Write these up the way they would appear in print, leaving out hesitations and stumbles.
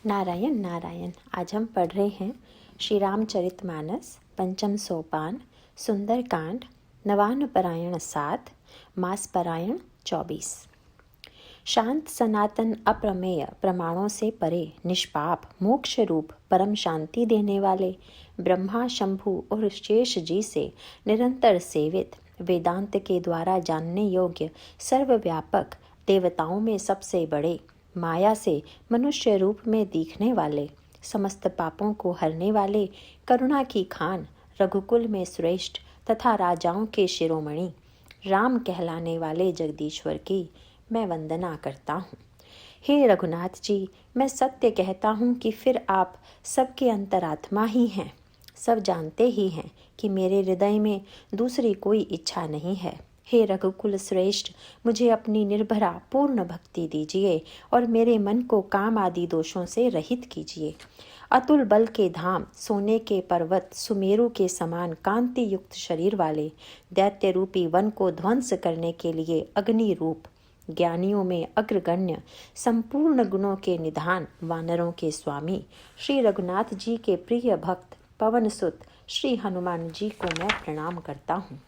नारायण नारायण। आज हम पढ़ रहे हैं श्री रामचरितमानस पंचम सोपान, सुंदरकांड, नवान्न परायण 7, मास परायण 24। शांत सनातन अप्रमेय प्रमाणों से परे निष्पाप मोक्ष रूप परम शांति देने वाले ब्रह्मा शंभु और शेष जी से निरंतर सेवित, वेदांत के द्वारा जानने योग्य सर्वव्यापक, देवताओं में सबसे बड़े, माया से मनुष्य रूप में दिखने वाले, समस्त पापों को हरने वाले, करुणा की खान, रघुकुल में श्रेष्ठ तथा राजाओं के शिरोमणि, राम कहलाने वाले जगदीश्वर की मैं वंदना करता हूँ। हे रघुनाथ जी, मैं सत्य कहता हूँ कि फिर आप सबके अंतरात्मा ही हैं। सब जानते ही हैं कि मेरे हृदय में दूसरी कोई इच्छा नहीं है। हे रघुकुल श्रेष्ठ, मुझे अपनी निर्भरा पूर्ण भक्ति दीजिए और मेरे मन को काम आदि दोषों से रहित कीजिए। अतुल बल के धाम, सोने के पर्वत, सुमेरु के समान कांति युक्त शरीर वाले, दैत्य रूपी वन को ध्वंस करने के लिए अग्नि रूप, ज्ञानियों में अग्रगण्य, संपूर्ण गुणों के निधान, वानरों के स्वामी, श्री रघुनाथ जी के प्रिय भक्त पवन सुत श्री हनुमान जी को मैं प्रणाम करता हूँ।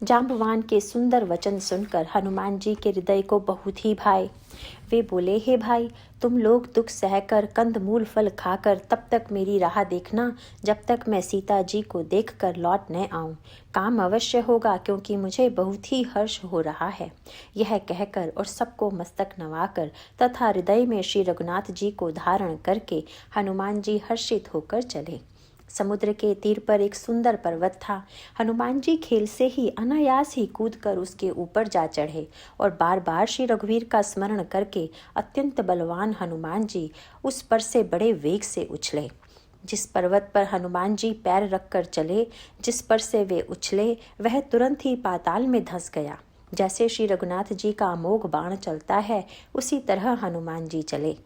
जाम्बवान के सुंदर वचन सुनकर हनुमान जी के हृदय को बहुत ही भाए। वे बोले, हे भाई, तुम लोग दुख सहकर कंदमूल फल खाकर तब तक मेरी राह देखना जब तक मैं सीता जी को देखकर लौट न आऊं। काम अवश्य होगा क्योंकि मुझे बहुत ही हर्ष हो रहा है। यह कहकर और सबको मस्तक नवाकर तथा हृदय में श्री रघुनाथ जी को धारण करके हनुमान जी हर्षित होकर चले। समुद्र के तीर पर एक सुंदर पर्वत था। हनुमान जी खेल से ही अनायास ही कूदकर उसके ऊपर जा चढ़े और बार बार श्री रघुवीर का स्मरण करके अत्यंत बलवान हनुमान जी उस पर से बड़े वेग से उछले। जिस पर्वत पर हनुमान जी पैर रखकर चले, जिस पर से वे उछले, वह तुरंत ही पाताल में धंस गया। जैसे श्री रघुनाथ जी का अमोघ बाण चलता है, उसी तरह हनुमान जी चले।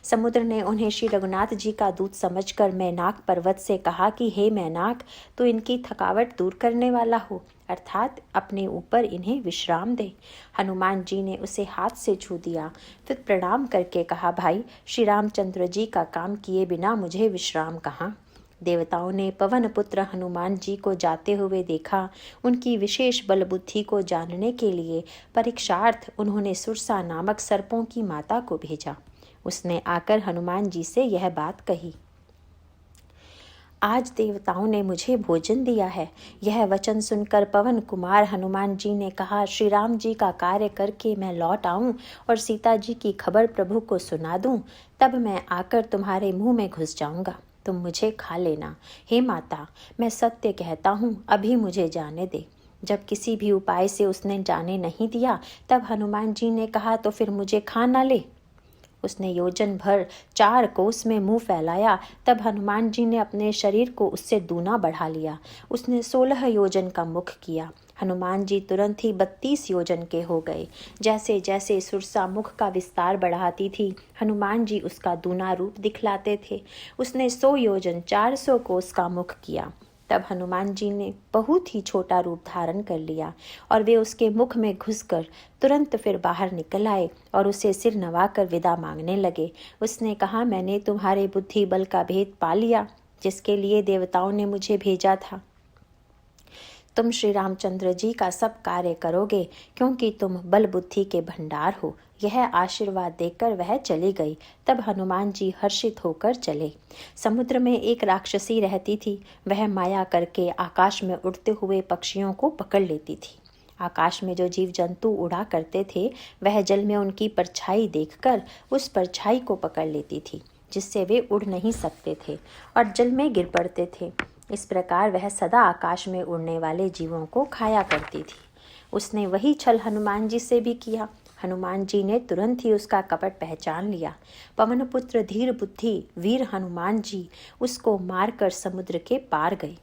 समुद्र ने उन्हें श्री रघुनाथ जी का दूत समझकर मैनाक पर्वत से कहा कि हे मैनाक, तू इनकी थकावट दूर करने वाला हो, अर्थात अपने ऊपर इन्हें विश्राम दे। हनुमान जी ने उसे हाथ से छू दिया, फिर प्रणाम करके कहा, भाई, श्री रामचंद्र जी का काम किए बिना मुझे विश्राम कहाँ। देवताओं ने पवन पुत्र हनुमान जी को जाते हुए देखा। उनकी विशेष बल बुद्धि को जानने के लिए परीक्षार्थ उन्होंने सुरसा नामक सर्पों की माता को भेजा। उसने आकर हनुमान जी से यह बात कही, आज देवताओं ने मुझे भोजन दिया है। यह वचन सुनकर पवन कुमार हनुमान जी ने कहा, श्री राम जी का कार्य करके मैं लौट आऊं और सीता जी की खबर प्रभु को सुना दूं, तब मैं आकर तुम्हारे मुंह में घुस जाऊंगा, तुम मुझे खा लेना। हे माता, मैं सत्य कहता हूँ, अभी मुझे जाने दे। जब किसी भी उपाय से उसने जाने नहीं दिया, तब हनुमान जी ने कहा, तो फिर मुझे खा ना ले। उसने योजन भर 4 कोस में मुंह फैलाया, तब हनुमान जी ने अपने शरीर को उससे दूना बढ़ा लिया। उसने 16 योजन का मुख किया। हनुमान जी तुरंत ही 32 योजन के हो गए। जैसे जैसे सुरसा मुख का विस्तार बढ़ाती थी, हनुमान जी उसका दूना रूप दिखलाते थे। उसने 100 योजन 400 कोस का मुख किया। तब हनुमान जी ने बहुत ही छोटा रूप धारण कर लिया और वे उसके मुख में घुसकर तुरंत फिर बाहर निकल आए और उसे सिर नवाकर विदा मांगने लगे। उसने कहा, मैंने तुम्हारे बुद्धि बल का भेद पा लिया, जिसके लिए देवताओं ने मुझे भेजा था। तुम श्री रामचंद्र जी का सब कार्य करोगे क्योंकि तुम बल बुद्धि के भंडार हो। यह आशीर्वाद देकर वह चली गई। तब हनुमान जी हर्षित होकर चले। समुद्र में एक राक्षसी रहती थी। वह माया करके आकाश में उड़ते हुए पक्षियों को पकड़ लेती थी। आकाश में जो जीव जंतु उड़ा करते थे, वह जल में उनकी परछाई देखकर उस परछाई को पकड़ लेती थी, जिससे वे उड़ नहीं सकते थे और जल में गिर पड़ते थे। इस प्रकार वह सदा आकाश में उड़ने वाले जीवों को खाया करती थी। उसने वही छल हनुमान जी से भी किया। हनुमान जी ने तुरंत ही उसका कपट पहचान लिया। पवन पुत्र धीर बुद्धि वीर हनुमान जी उसको मारकर समुद्र के पार गए।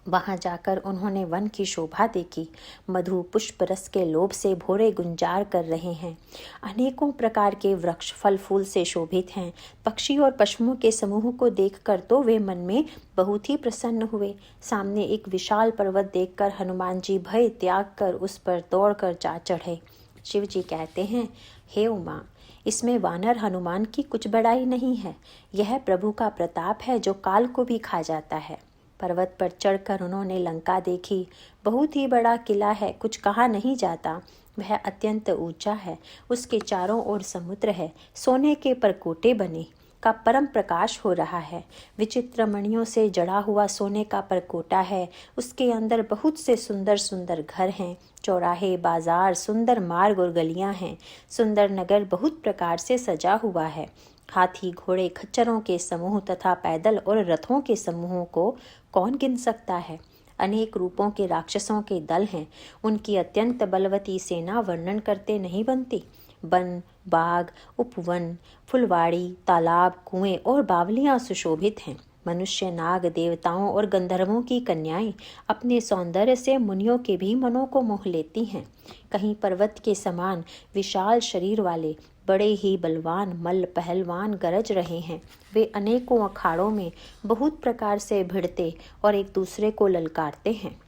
वहां जाकर उन्होंने वन की शोभा देखी। मधु पुष्प रस के लोभ से भोरे गुंजार कर रहे हैं। अनेकों प्रकार के वृक्ष फल फूल से शोभित हैं। पक्षी और पशुओं के समूह को देखकर तो वे मन में बहुत ही प्रसन्न हुए। सामने एक विशाल पर्वत देखकर हनुमान जी भय त्याग कर उस पर दौड़कर जा चढ़े। शिव जी कहते हैं, हे उमा, इसमें वानर हनुमान की कुछ बड़ाई नहीं है। यह प्रभु का प्रताप है जो काल को भी खा जाता है। पर्वत पर चढ़कर उन्होंने लंका देखी। बहुत ही बड़ा किला है, कुछ कहा नहीं जाता। वह अत्यंत ऊंचा है, उसके चारों ओर समुद्र है, सोने के परकोटे बने का परम प्रकाश हो रहा है। विचित्र मणियों से जड़ा हुआ सोने का परकोटा है। उसके अंदर बहुत से सुंदर सुंदर घर हैं, चौराहे, बाजार, सुंदर मार्ग और गलियां हैं। सुंदर नगर बहुत प्रकार से सजा हुआ है। हाथी, घोड़े, खच्चरों के समूह तथा पैदल और रथों के समूहों को कौन गिन सकता है। अनेक रूपों के राक्षसों के दल हैं। उनकी अत्यंत बलवती सेना वर्णन करते नहीं बनती। वन, बाग, उपवन, फुलवाड़ी, तालाब, कुएं और बावलियां सुशोभित हैं। मनुष्य, नाग, देवताओं और गंधर्वों की कन्याएं अपने सौंदर्य से मुनियों के भी मनों को मोह लेती हैं। कहीं पर्वत के समान विशाल शरीर वाले बड़े ही बलवान मल्ल पहलवान गरज रहे हैं। वे अनेकों अखाड़ों में बहुत प्रकार से भिड़ते और एक दूसरे को ललकारते हैं।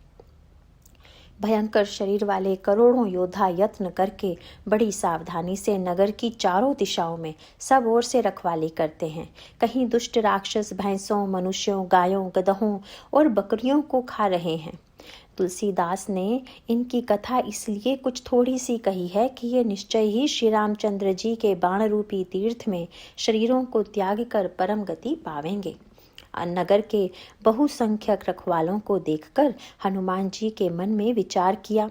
भयंकर शरीर वाले करोड़ों योद्धा यत्न करके बड़ी सावधानी से नगर की चारों दिशाओं में सब ओर से रखवाली करते हैं। कहीं दुष्ट राक्षस भैंसों, मनुष्यों, गायों, गधों और बकरियों को खा रहे हैं। तुलसीदास ने इनकी कथा इसलिए कुछ थोड़ी सी कही है कि ये निश्चय ही श्री रामचंद्र जी के बाण रूपी तीर्थ में शरीरों को त्याग कर परम गति पावेंगे। नगर के बहुसंख्यक रखवालों को देखकर हनुमान जी के मन में विचार किया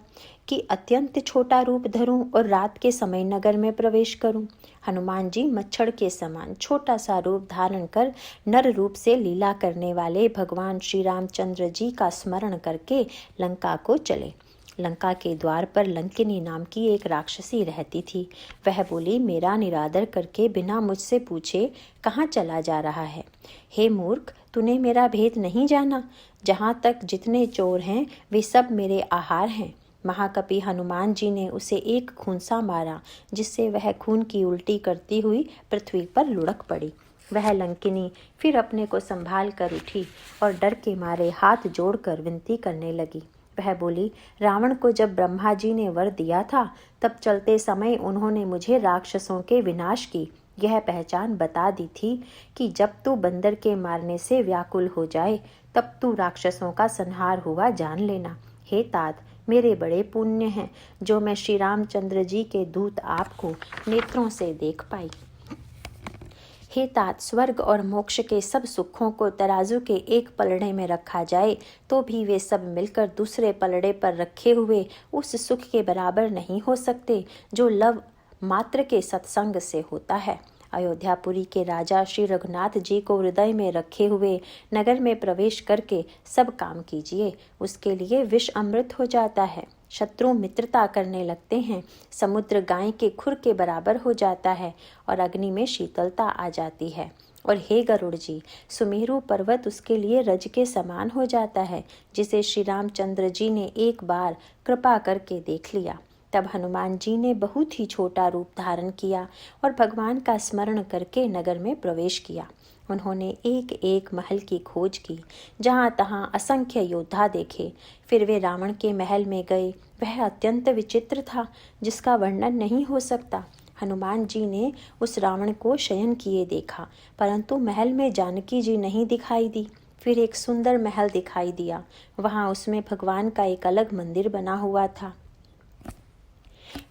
कि अत्यंत छोटा रूप धरूं और रात के समय नगर में प्रवेश करूं। हनुमान जी मच्छर के समान छोटा सा रूप धारण कर नर रूप से लीला करने वाले भगवान श्री रामचंद्र जी का स्मरण करके लंका को चले। लंका के द्वार पर लंकिनी नाम की एक राक्षसी रहती थी। वह बोली, मेरा निरादर करके बिना मुझसे पूछे कहाँ चला जा रहा है। हे मूर्ख, तूने मेरा भेद नहीं जाना। जहाँ तक जितने चोर हैं वे सब मेरे आहार हैं। महाकपि हनुमान जी ने उसे एक खूंसा मारा, जिससे वह खून की उल्टी करती हुई पृथ्वी पर लुढ़क पड़ी। वह लंकिनी फिर अपने को संभाल कर उठी और डर के मारे हाथ जोड़कर विनती करने लगी। वह बोली, रावण को जब ब्रह्मा जी ने वर दिया था तब चलते समय उन्होंने मुझे राक्षसों के विनाश की यह पहचान बता दी थी कि जब तू बंदर के मारने से व्याकुल हो जाए तब तू राक्षसों का संहार हुआ जान लेना। हे तात, मेरे बड़े पुण्य हैं जो मैं श्री रामचंद्र जी के दूत आपको नेत्रों से देख पाई। हे तात, स्वर्ग और मोक्ष के सब सुखों को तराजू के एक पलड़े में रखा जाए तो भी वे सब मिलकर दूसरे पलड़े पर रखे हुए उस सुख के बराबर नहीं हो सकते जो लव मात्र के सत्संग से होता है। अयोध्यापुरी के राजा श्री रघुनाथ जी को हृदय में रखे हुए नगर में प्रवेश करके सब काम कीजिए, उसके लिए विष अमृत हो जाता है। शत्रु मित्रता करने लगते हैं, समुद्र गाय के खुर के बराबर हो जाता है और अग्नि में शीतलता आ जाती है। और हे गरुड़ जी, सुमेरु पर्वत उसके लिए रज के समान हो जाता है, जिसे श्री रामचंद्र जी ने एक बार कृपा करके देख लिया। तब हनुमान जी ने बहुत ही छोटा रूप धारण किया और भगवान का स्मरण करके नगर में प्रवेश किया। उन्होंने एक एक महल की खोज की, जहाँ तहाँ असंख्य योद्धा देखे। फिर वे रावण के महल में गए। वह अत्यंत विचित्र था, जिसका वर्णन नहीं हो सकता। हनुमान जी ने उस रावण को शयन किए देखा, परंतु महल में जानकी जी नहीं दिखाई दी। फिर एक सुंदर महल दिखाई दिया। वहाँ उसमें भगवान का एक अलग मंदिर बना हुआ था।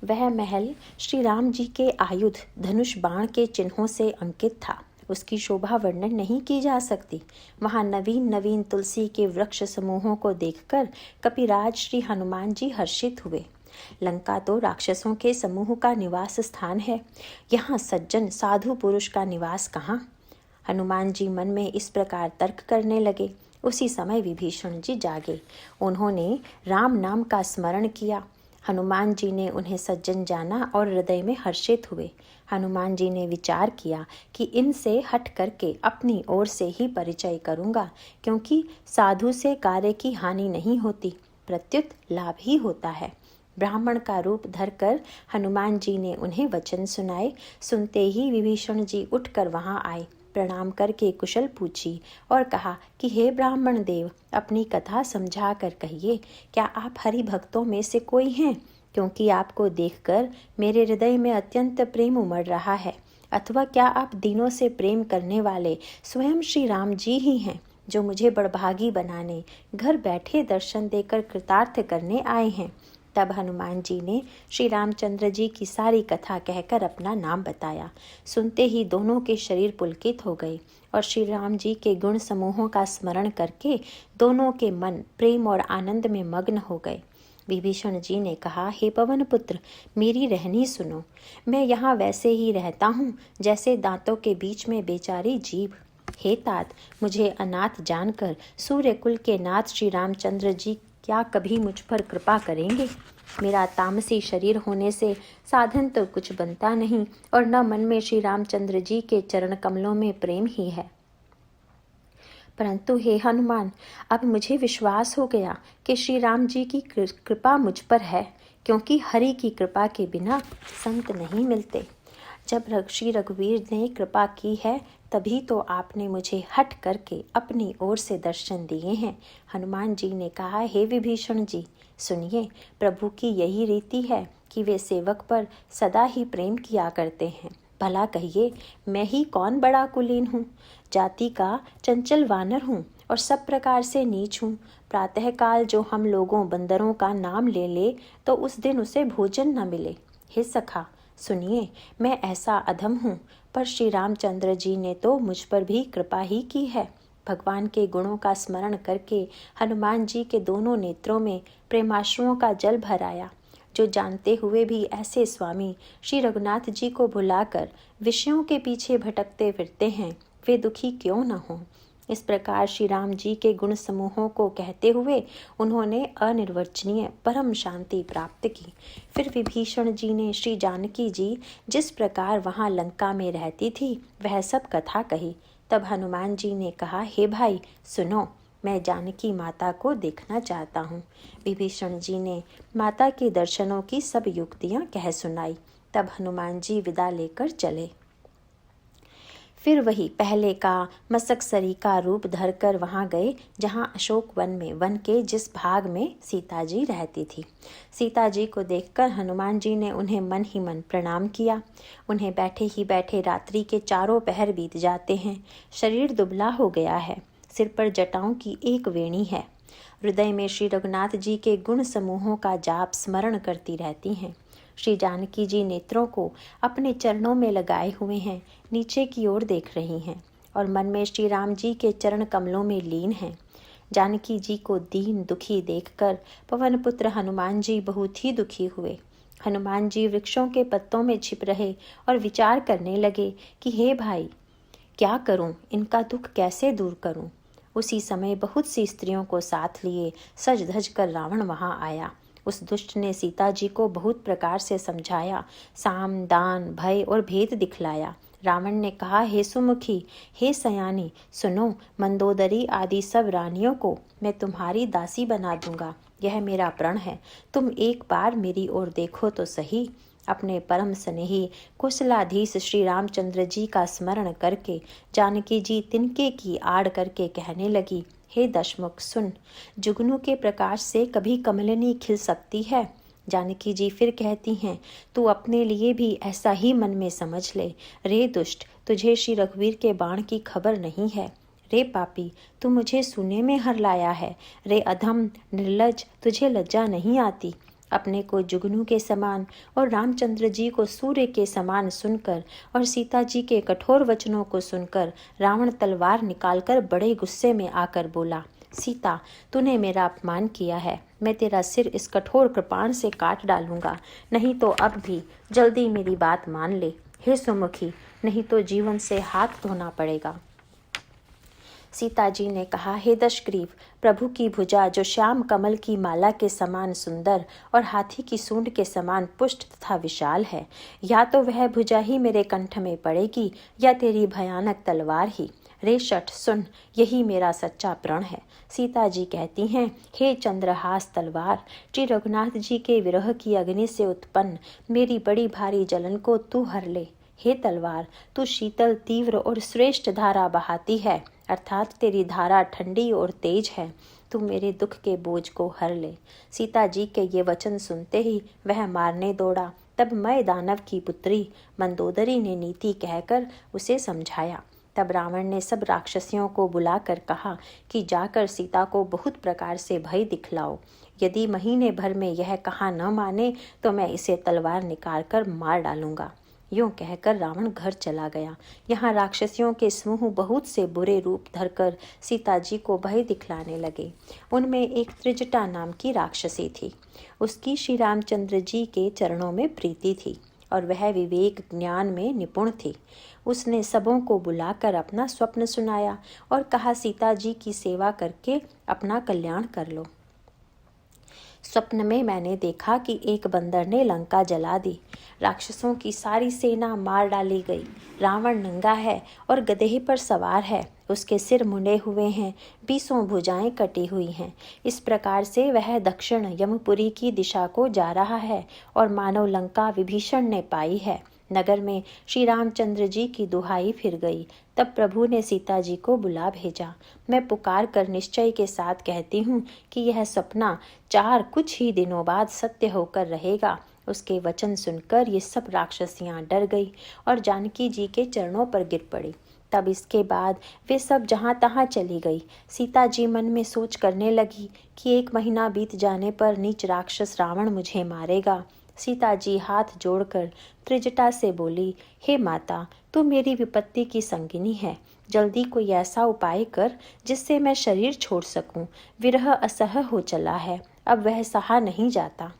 वह महल श्री राम जी के आयुध धनुष बाण के चिन्हों से अंकित था। उसकी शोभा वर्णन नहीं की जा सकती। वहाँ नवीन नवीन तुलसी के वृक्ष समूहों को देखकर कपिराज श्री हनुमान जी हर्षित हुए। लंका तो राक्षसों के समूह का निवास स्थान है, यहाँ सज्जन साधु पुरुष का निवास कहाँ। हनुमान जी मन में इस प्रकार तर्क करने लगे। उसी समय विभीषण जी जागे। उन्होंने राम नाम का स्मरण किया। हनुमान जी ने उन्हें सज्जन जाना और हृदय में हर्षित हुए। हनुमान जी ने विचार किया कि इनसे हट करके अपनी ओर से ही परिचय करूंगा, क्योंकि साधु से कार्य की हानि नहीं होती, प्रत्युत लाभ ही होता है। ब्राह्मण का रूप धरकर हनुमान जी ने उन्हें वचन सुनाए। सुनते ही विभीषण जी उठकर वहां आए, प्रणाम करके कुशल पूछी और कहा कि हे ब्राह्मण देव, अपनी कथा समझा कर कहिए, क्या आप हरि भक्तों में से कोई हैं? क्योंकि आपको देखकर मेरे हृदय में अत्यंत प्रेम उमड़ रहा है। अथवा क्या आप दिनों से प्रेम करने वाले स्वयं श्री राम जी ही हैं, जो मुझे बड़भागी बनाने घर बैठे दर्शन देकर कृतार्थ करने आए हैं। तब हनुमान जी ने श्री रामचंद्र जी की सारी कथा कहकर अपना नाम बताया। सुनते ही दोनों के शरीर पुलकित हो गए और श्री राम जी के गुण समूहों का स्मरण करके दोनों के मन प्रेम और आनंद में मग्न हो गए। विभीषण जी ने कहा, हे पवन पुत्र, मेरी रहनी सुनो। मैं यहाँ वैसे ही रहता हूँ जैसे दांतों के बीच में बेचारी जीभ। हे तात, मुझे अनाथ जानकर सूर्यकुल के नाथ श्री रामचंद्र जी क्या कभी मुझ पर कृपा करेंगे? मेरा तामसी शरीर होने से साधन तो कुछ बनता नहीं और न मन में श्री रामचंद्र जी के चरण कमलों में प्रेम ही है। परंतु हे हनुमान, अब मुझे विश्वास हो गया कि श्री राम जी की कृपा मुझ पर है, क्योंकि हरि की कृपा के बिना संत नहीं मिलते। जब श्री रघुवीर ने कृपा की है तभी तो आपने मुझे हट करके अपनी ओर से दर्शन दिए हैं। हनुमान जी ने कहा, हे विभीषण जी, सुनिए, प्रभु की यही रीति है कि वे सेवक पर सदा ही प्रेम किया करते हैं। भला कहिए, मैं ही कौन बड़ा कुलीन हूँ? जाति का चंचल वानर हूँ और सब प्रकार से नीच हूँ। प्रातःकाल जो हम लोगों बंदरों का नाम ले ले तो उस दिन उसे भोजन न मिले। हे सखा, सुनिए, मैं ऐसा अधम हूँ, पर श्री रामचंद्र जी ने तो मुझ पर भी कृपा ही की है। भगवान के गुणों का स्मरण करके हनुमान जी के दोनों नेत्रों में प्रेमाश्रुओं का जल भर आया। जो जानते हुए भी ऐसे स्वामी श्री रघुनाथ जी को भुलाकर विषयों के पीछे भटकते फिरते हैं, वे दुखी क्यों न हों। इस प्रकार श्री राम जी के गुण समूहों को कहते हुए उन्होंने अनिर्वचनीय परम शांति प्राप्त की। फिर विभीषण जी ने श्री जानकी जी जिस प्रकार वहाँ लंका में रहती थी वह सब कथा कही। तब हनुमान जी ने कहा, हे भाई सुनो, मैं जानकी माता को देखना चाहता हूँ। विभीषण जी ने माता के दर्शनों की सब युक्तियाँ कह सुनाई। तब हनुमान जी विदा लेकर चले। फिर वही पहले का मसकसरी का रूप धरकर वहाँ गए जहाँ अशोक वन में वन के जिस भाग में सीता जी रहती थी। सीता जी को देखकर हनुमान जी ने उन्हें मन ही मन प्रणाम किया। उन्हें बैठे ही बैठे रात्रि के चारों पहर बीत जाते हैं। शरीर दुबला हो गया है, सिर पर जटाओं की एक वेणी है। हृदय में श्री रघुनाथ जी के गुण समूहों का जाप स्मरण करती रहती हैं। श्री जानकी जी नेत्रों को अपने चरणों में लगाए हुए हैं, नीचे की ओर देख रही हैं और मन में श्री राम जी के चरण कमलों में लीन हैं। जानकी जी को दीन दुखी देखकर पवन पुत्र हनुमान जी बहुत ही दुखी हुए। हनुमान जी वृक्षों के पत्तों में छिप रहे और विचार करने लगे कि हे भाई, क्या करूं, इनका दुख कैसे दूर करूं। उसी समय बहुत सी स्त्रियों को साथ लिए सज धज कर रावण वहां आया। उस दुष्ट ने सीता जी को बहुत प्रकार से समझाया, साम दान भय और भेद दिखलाया। रावण ने कहा, हे सुमुखी, हे सयानी, सुनो, मंदोदरी आदि सब रानियों को मैं तुम्हारी दासी बना दूंगा। यह मेरा प्रण है, तुम एक बार मेरी ओर देखो तो सही। अपने परम स्नेही कुशलाधीश श्री रामचंद्र जी का स्मरण करके जानकी जी तिनके की आड़ करके कहने लगी, हे दशमुख सुन, जुगनू के प्रकाश से कभी कमलिनी खिल सकती है। जानकी जी फिर कहती हैं, तू अपने लिए भी ऐसा ही मन में समझ ले। रे दुष्ट, तुझे श्री रघुवीर के बाण की खबर नहीं है। रे पापी, तू मुझे सूने में हर लाया है। रे अधम निर्लज, तुझे लज्जा नहीं आती। अपने को जुगनू के समान और रामचंद्र जी को सूर्य के समान सुनकर और सीता जी के कठोर वचनों को सुनकर रावण तलवार निकालकर बड़े गुस्से में आकर बोला, सीता, तूने मेरा अपमान किया है। मैं तेरा सिर इस कठोर कृपाण से काट डालूंगा, नहीं तो अब भी जल्दी मेरी बात मान ले। हे सुमुखी, नहीं तो जीवन से हाथ धोना पड़ेगा। सीता जी ने कहा, हे दशग्रीव, प्रभु की भुजा जो श्याम कमल की माला के समान सुंदर और हाथी की सूंड के समान पुष्ट तथा विशाल है, या तो वह भुजा ही मेरे कंठ में पड़ेगी या तेरी भयानक तलवार ही। रे शठ सुन, यही मेरा सच्चा प्रण है। सीता जी कहती हैं, हे चंद्रहास तलवार, श्री रघुनाथ जी के विरह की अग्नि से उत्पन्न मेरी बड़ी भारी जलन को तू हर ले। हे तलवार, तू शीतल तीव्र और श्रेष्ठ धारा बहाती है, अर्थात तेरी धारा ठंडी और तेज है। तू मेरे दुख के बोझ को हर ले। सीता जी के ये वचन सुनते ही वह मारने दौड़ा। तब मैं दानव की पुत्री मंदोदरी ने नीति कहकर उसे समझाया। तब रावण ने सब राक्षसियों को बुलाकर कहा कि जाकर सीता को बहुत प्रकार से भय दिखलाओ। यदि महीने भर में यह कहा न माने तो मैं इसे तलवार निकाल कर मार डालूंगा। यूं कहकर रावण घर चला गया। यहाँ राक्षसियों के समूह बहुत से बुरे रूप धरकर सीता जी को भय दिखलाने लगे। उनमें एक त्रिजटा नाम की राक्षसी थी। उसकी श्री रामचंद्र जी के चरणों में प्रीति थी और वह विवेक ज्ञान में निपुण थी। उसने सबों को बुलाकर अपना स्वप्न सुनाया और कहा, सीता जी की सेवा करके अपना कल्याण कर लो। स्वप्न में मैंने देखा कि एक बंदर ने लंका जला दी। राक्षसों की सारी सेना मार डाली गई। रावण नंगा है और गधे पर सवार है। उसके सिर मुंडे हुए हैं, 20 भुजाएं कटी हुई हैं। इस प्रकार से वह दक्षिण यमपुरी की दिशा को जा रहा है और मानव लंका विभीषण ने पाई है। नगर में श्री रामचंद्र जी की दुहाई फिर गई। तब प्रभु ने सीता जी को बुला भेजा। मैं पुकार कर निश्चय के साथ कहती हूँ कि यह सपना कुछ ही दिनों बाद सत्य होकर रहेगा। उसके वचन सुनकर ये सब राक्षसियाँ डर गई और जानकी जी के चरणों पर गिर पड़ी। तब इसके बाद वे सब जहाँ तहाँ चली गई। सीता जी मन में सोच करने लगी कि 1 महीना बीत जाने पर नीच राक्षस रावण मुझे मारेगा। सीता जी हाथ जोड़कर त्रिजटा से बोली, हे माता, तू मेरी विपत्ति की संगिनी है। जल्दी कोई ऐसा उपाय कर जिससे मैं शरीर छोड़ सकूं। विरह असह्य हो चला है, अब वह सहा नहीं जाता।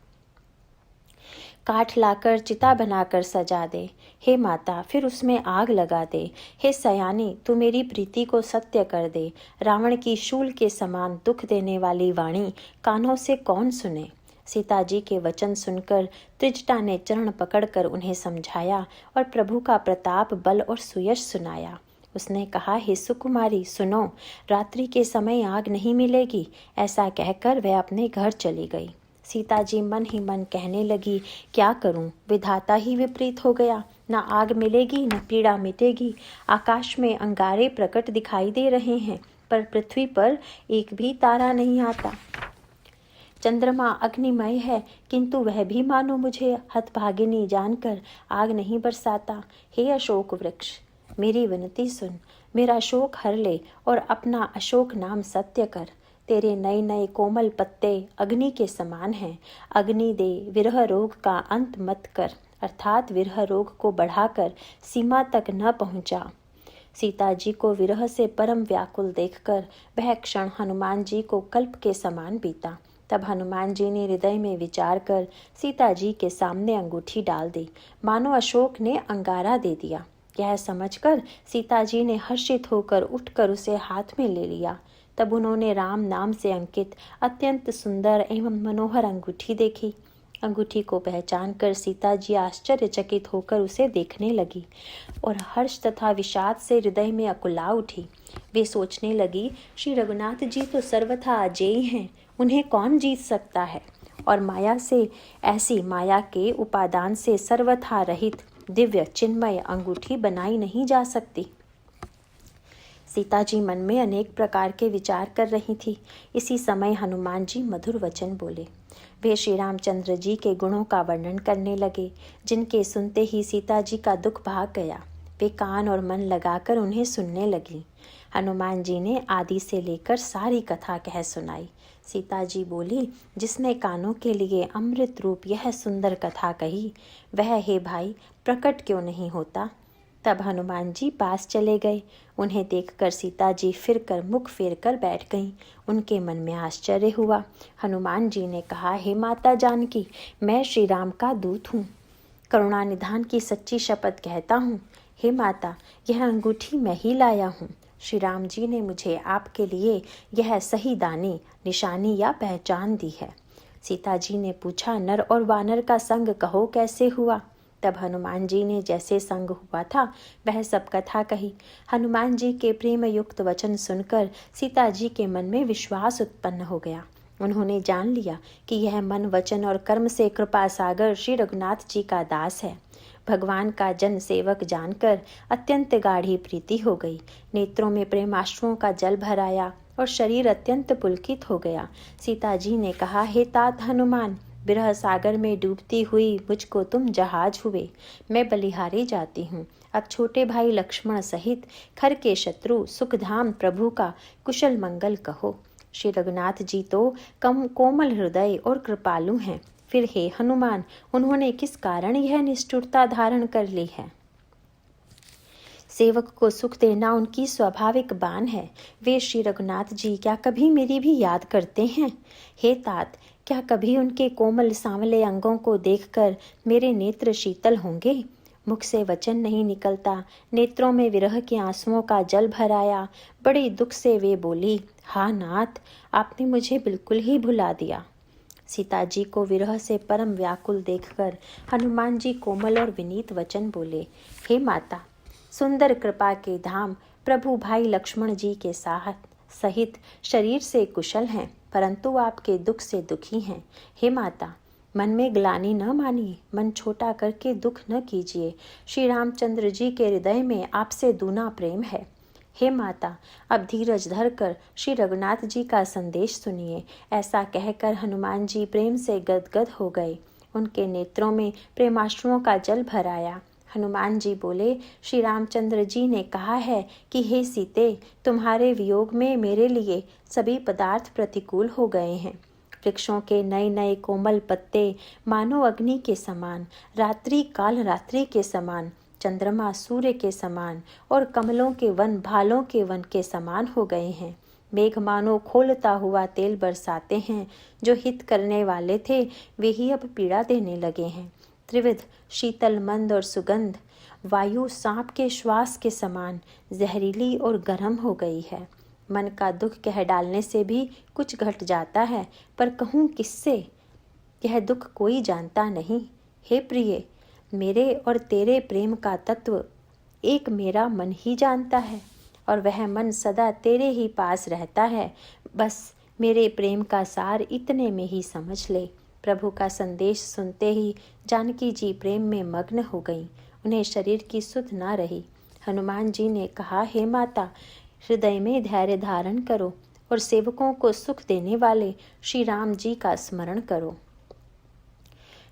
काठ लाकर चिता बनाकर सजा दे। हे माता, फिर उसमें आग लगा दे। हे सयानी, तू मेरी प्रीति को सत्य कर दे। रावण की शूल के समान दुख देने वाली वाणी कानों से कौन सुने। सीता जी के वचन सुनकर त्रिजटा ने चरण पकड़कर उन्हें समझाया और प्रभु का प्रताप, बल और सुयश सुनाया। उसने कहा, हे सुकुमारी सुनो, रात्रि के समय आग नहीं मिलेगी। ऐसा कहकर वह अपने घर चली गई। सीता जी मन ही मन कहने लगी, क्या करूं, विधाता ही विपरीत हो गया। न आग मिलेगी न पीड़ा मिटेगी। आकाश में अंगारे प्रकट दिखाई दे रहे हैं, पर पृथ्वी पर एक भी तारा नहीं आता। चंद्रमा अग्निमय है, किंतु वह भी मानो मुझे हतभागिनी जानकर आग नहीं बरसाता। हे अशोक वृक्ष, मेरी विनती सुन, मेरा शोक हर ले और अपना अशोक नाम सत्य कर। तेरे नए नए कोमल पत्ते अग्नि के समान हैं। अग्नि दे, विरह रोग का अंत मत कर, अर्थात विरह रोग को बढ़ाकर सीमा तक न पहुंचा। सीता जी को विरह से परम व्याकुल देखकर वह क्षण हनुमान जी को कल्प के समान बीता। तब हनुमान जी ने हृदय में विचार कर सीता जी के सामने अंगूठी डाल दी, मानो अशोक ने अंगारा दे दिया। यह समझकर सीता जी ने हर्षित होकर उठकर उसे हाथ में ले लिया। तब उन्होंने राम नाम से अंकित अत्यंत सुंदर एवं मनोहर अंगूठी देखी। अंगूठी को पहचान कर सीता जी आश्चर्यचकित होकर उसे देखने लगी और हर्ष तथा विषाद से हृदय में अकुला उठी। वे सोचने लगी, श्री रघुनाथ जी तो सर्वथा अजेय हैं, उन्हें कौन जीत सकता है। और माया से, ऐसी माया के उपादान से सर्वथा रहित दिव्य चिन्मय अंगूठी बनाई नहीं जा सकती। सीता जी मन में अनेक प्रकार के विचार कर रही थी। इसी समय हनुमान जी मधुर वचन बोले। वे श्री रामचंद्र जी के गुणों का वर्णन करने लगे, जिनके सुनते ही सीता जी का दुख भाग गया। वे कान और मन लगाकर उन्हें सुनने लगी। हनुमान जी ने आदि से लेकर सारी कथा कह सुनाई। सीता जी बोली, जिसने कानों के लिए अमृत रूप यह सुंदर कथा कही, वह हे भाई प्रकट क्यों नहीं होता। तब हनुमान जी पास चले गए। उन्हें देखकर सीता जी फिर कर मुख फेर कर बैठ गईं। उनके मन में आश्चर्य हुआ। हनुमान जी ने कहा, हे माता जानकी, मैं श्री राम का दूत हूँ। करुणा निधान की सच्ची शपथ कहता हूँ। हे माता, यह अंगूठी मैं ही लाया हूँ। श्री राम जी ने मुझे आपके लिए यह सही दानी, निशानी या पहचान दी है। सीता जी ने पूछा, नर और वानर का संग कहो कैसे हुआ। तब हनुमान जी ने जैसे संग हुआ था वह सब कथा कही। हनुमान जी के प्रेम युक्त वचन सुनकर सीता जी के मन में विश्वास उत्पन्न हो गया। उन्होंने जान लिया कि यह मन, वचन और कर्म से कृपा सागर श्री रघुनाथ जी का दास है। भगवान का जन सेवक जानकर अत्यंत गाढ़ी प्रीति हो गई। नेत्रों में प्रेमाश्रुओं का जल भर आया। और शरीर अत्यंत पुलकित हो गया। सीता जी ने कहा, हे तात हनुमान, विरह सागर में डूबती हुई मुझको तुम जहाज हुए, मैं बलिहारी जाती हूँ। अब छोटे भाई लक्ष्मण सहित खर के शत्रु सुखधाम प्रभु का कुशल मंगल कहो। श्री रघुनाथ जी तो कोमल हृदय और कृपालु हैं, फिर हे हनुमान, उन्होंने किस कारण यह निष्ठुरता धारण कर ली है? सेवक को सुख देना उनकी स्वाभाविक बान है। वे श्री रघुनाथ जी क्या कभी मेरी भी याद करते हैं? हे तात, क्या कभी उनके कोमल सांवले अंगों को देखकर मेरे नेत्र शीतल होंगे? मुख से वचन नहीं निकलता, नेत्रों में विरह के आंसुओं का जल भर आया। बड़े दुख से वे बोली, हा नाथ, आपने मुझे बिल्कुल ही भुला दिया। सीता जी को विरह से परम व्याकुल देखकर हनुमान जी कोमल और विनीत वचन बोले, हे माता, सुंदर कृपा के धाम प्रभु भाई लक्ष्मण जी के सहित शरीर से कुशल हैं, परंतु आपके दुख से दुखी हैं। हे माता, मन में ग्लानि न मानिए, मन छोटा करके दुख न कीजिए। श्री रामचंद्र जी के हृदय में आपसे दूना प्रेम है। हे माता, अब धीरज धरकर श्री रघुनाथ जी का संदेश सुनिए। ऐसा कहकर हनुमान जी प्रेम से गदगद हो गए। उनके नेत्रों में प्रेमाश्रुओं का जल भर आया। हनुमान जी बोले, श्री रामचंद्र जी ने कहा है कि हे सीते, तुम्हारे वियोग में मेरे लिए सभी पदार्थ प्रतिकूल हो गए हैं। वृक्षों के नए नए कोमल पत्ते मानो अग्नि के समान, रात्रि काल रात्रि के समान, चंद्रमा सूर्य के समान और कमलों के वन भालों के वन के समान हो गए हैं। मेघ मानो खोलता हुआ तेल बरसाते हैं। जो हित करने वाले थे वे ही अब पीड़ा देने लगे हैं। त्रिविध शीतल मंद और सुगंध वायु सांप के श्वास के समान जहरीली और गर्म हो गई है। मन का दुख कह डालने से भी कुछ घट जाता है, पर कहूँ किससे? यह दुख कोई जानता नहीं। हे प्रिय, मेरे और तेरे प्रेम का तत्व एक मेरा मन ही जानता है, और वह मन सदा तेरे ही पास रहता है। बस मेरे प्रेम का सार इतने में ही समझ ले। प्रभु का संदेश सुनते ही जानकी जी प्रेम में मग्न हो गईं। उन्हें शरीर की सुध न रही। हनुमान जी ने कहा, हे माता, हृदय में धैर्य धारण करो और सेवकों को सुख देने वाले श्री राम जी का स्मरण करो।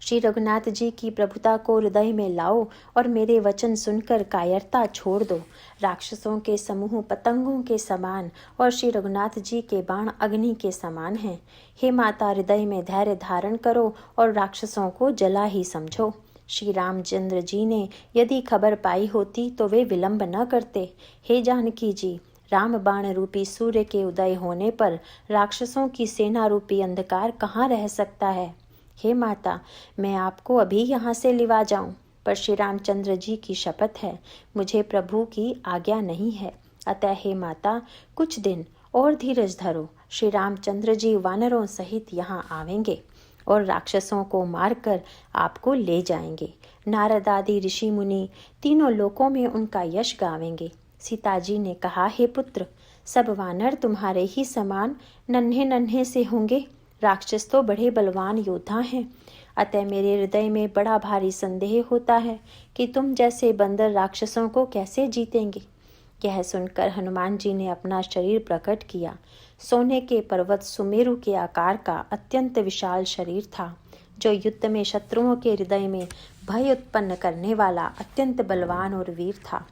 श्री रघुनाथ जी की प्रभुता को हृदय में लाओ और मेरे वचन सुनकर कायरता छोड़ दो। राक्षसों के समूह पतंगों के समान और श्री रघुनाथ जी के बाण अग्नि के समान हैं। हे माता, हृदय में धैर्य धारण करो और राक्षसों को जला ही समझो। श्री रामचंद्र जी ने यदि खबर पाई होती तो वे विलंब न करते। हे जानकी जी, राम बाण रूपी सूर्य के उदय होने पर राक्षसों की सेना रूपी अंधकार कहाँ रह सकता है? हे माता, मैं आपको अभी यहाँ से लिवा जाऊं, पर श्री रामचंद्र जी की शपथ है, मुझे प्रभु की आज्ञा नहीं है। अतः हे माता, कुछ दिन और धीरज धरो। श्री रामचंद्र जी वानरों सहित यहाँ आवेंगे और राक्षसों को मारकर आपको ले जाएंगे। नारद आदि ऋषि मुनि तीनों लोकों में उनका यश गावेंगे। सीता जी ने कहा, हे पुत्र, सब वानर तुम्हारे ही समान नन्हे नन्हे से होंगे। राक्षस तो बड़े बलवान योद्धा हैं। अतः मेरे हृदय में बड़ा भारी संदेह होता है कि तुम जैसे बंदर राक्षसों को कैसे जीतेंगे। यह सुनकर हनुमान जी ने अपना शरीर प्रकट किया। सोने के पर्वत सुमेरु के आकार का अत्यंत विशाल शरीर था, जो युद्ध में शत्रुओं के हृदय में भय उत्पन्न करने वाला अत्यंत बलवान और वीर था।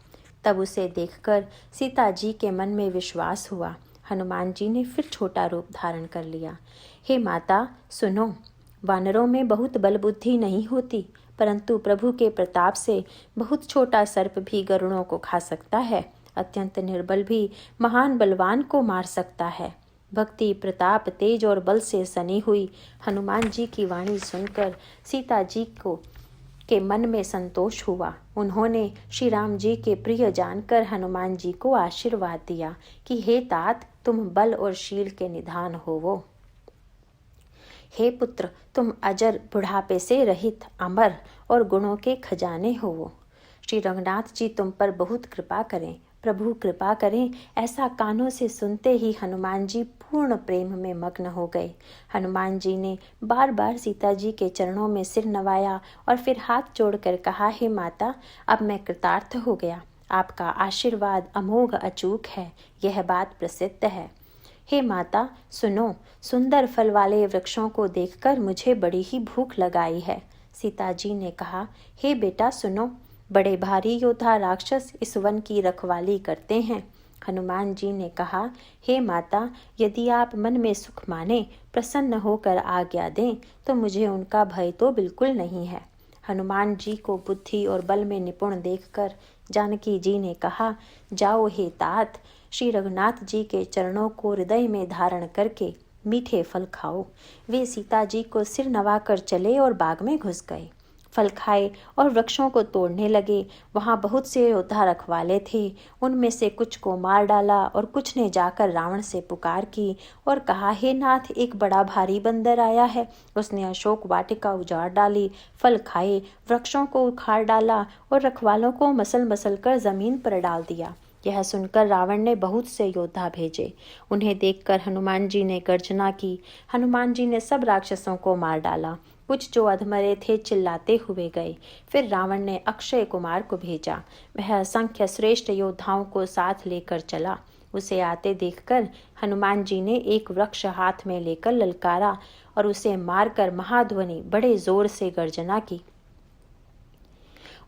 तब उसे देखकर सीता जी के मन में विश्वास हुआ। हनुमान जी ने फिर छोटा रूप धारण कर लिया। हे माता, सुनो, वानरों में बहुत बल बुद्धि नहीं होती, परंतु प्रभु के प्रताप से बहुत छोटा सर्प भी गरुड़ों को खा सकता है। अत्यंत निर्बल भी महान बलवान को मार सकता है। भक्ति, प्रताप, तेज और बल से सनी हुई हनुमान जी की वाणी सुनकर सीता जी के मन में संतोष हुआ। उन्होंने श्री राम जी के प्रिय जानकर हनुमान जी को आशीर्वाद दिया कि हे तात, तुम बल और शील के निधान होवो। हे पुत्र, तुम अजर, बुढ़ापे से रहित, अमर और गुणों के खजाने होवो। श्री रघुनाथ जी तुम पर बहुत कृपा करें, प्रभु कृपा करें। ऐसा कानों से सुनते ही हनुमान जी पूर्ण प्रेम में मग्न हो गए। हनुमान जी ने बार बार सीता जी के चरणों में सिर नवाया और फिर हाथ जोड़कर कहा, हे माता, अब मैं कृतार्थ हो गया। आपका आशीर्वाद अमोघ अचूक है, यह बात प्रसिद्ध है। हे माता सुनो, सुंदर फल वाले वृक्षों को देखकर मुझे बड़ी ही भूख लगाई है। सीता जी ने कहा, हे बेटा सुनो, बड़े भारी योद्धा राक्षस इस वन की रखवाली करते हैं। हनुमान जी ने कहा, हे माता, यदि आप मन में सुख माने, प्रसन्न होकर आज्ञा दें, तो मुझे उनका भय तो बिल्कुल नहीं है। हनुमान जी को बुद्धि और बल में निपुण देखकर जानकी जी ने कहा, जाओ हे तात, श्री रघुनाथ जी के चरणों को हृदय में धारण करके मीठे फल खाओ। वे सीता जी को सिर नवाकर चले और बाग में घुस गए। फल खाए और वृक्षों को तोड़ने लगे। वहाँ बहुत से योद्धा रखवाले थे। उनमें से कुछ को मार डाला और कुछ ने जाकर रावण से पुकार की और कहा, हे नाथ, एक बड़ा भारी बंदर आया है। उसने अशोक वाटिका उजाड़ डाली, फल खाए, वृक्षों को उखाड़ डाला और रखवालों को मसल मसल कर जमीन पर डाल दिया। यह सुनकर रावण ने बहुत से योद्धा भेजे। उन्हें देखकर हनुमान जी ने गर्जना की। हनुमान जी ने सब राक्षसों को मार डाला। कुछ जो अधमरे थे चिल्लाते हुए गए। फिर रावण ने अक्षय कुमार को भेजा। वह असंख्य श्रेष्ठ योद्धाओं को साथ लेकर चला। उसे आते देखकर हनुमान जी ने एक वृक्ष हाथ में लेकर ललकारा और उसे मारकर महाध्वनि बड़े जोर से गर्जना की।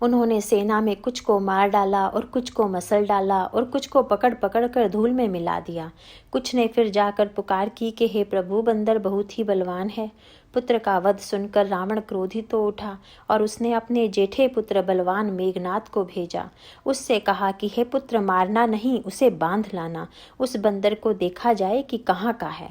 उन्होंने सेना में कुछ को मार डाला और कुछ को मसल डाला और कुछ को पकड़ पकड़ कर धूल में मिला दिया। कुछ ने फिर जाकर पुकार की कि हे प्रभु, बंदर बहुत ही बलवान है। पुत्र का वध सुनकर रावण क्रोधित तो उठा और उसने अपने जेठे पुत्र बलवान मेघनाथ को भेजा। उससे कहा कि हे पुत्र, मारना नहीं, उसे बांध लाना। उस बंदर को देखा जाए कि कहाँ का है।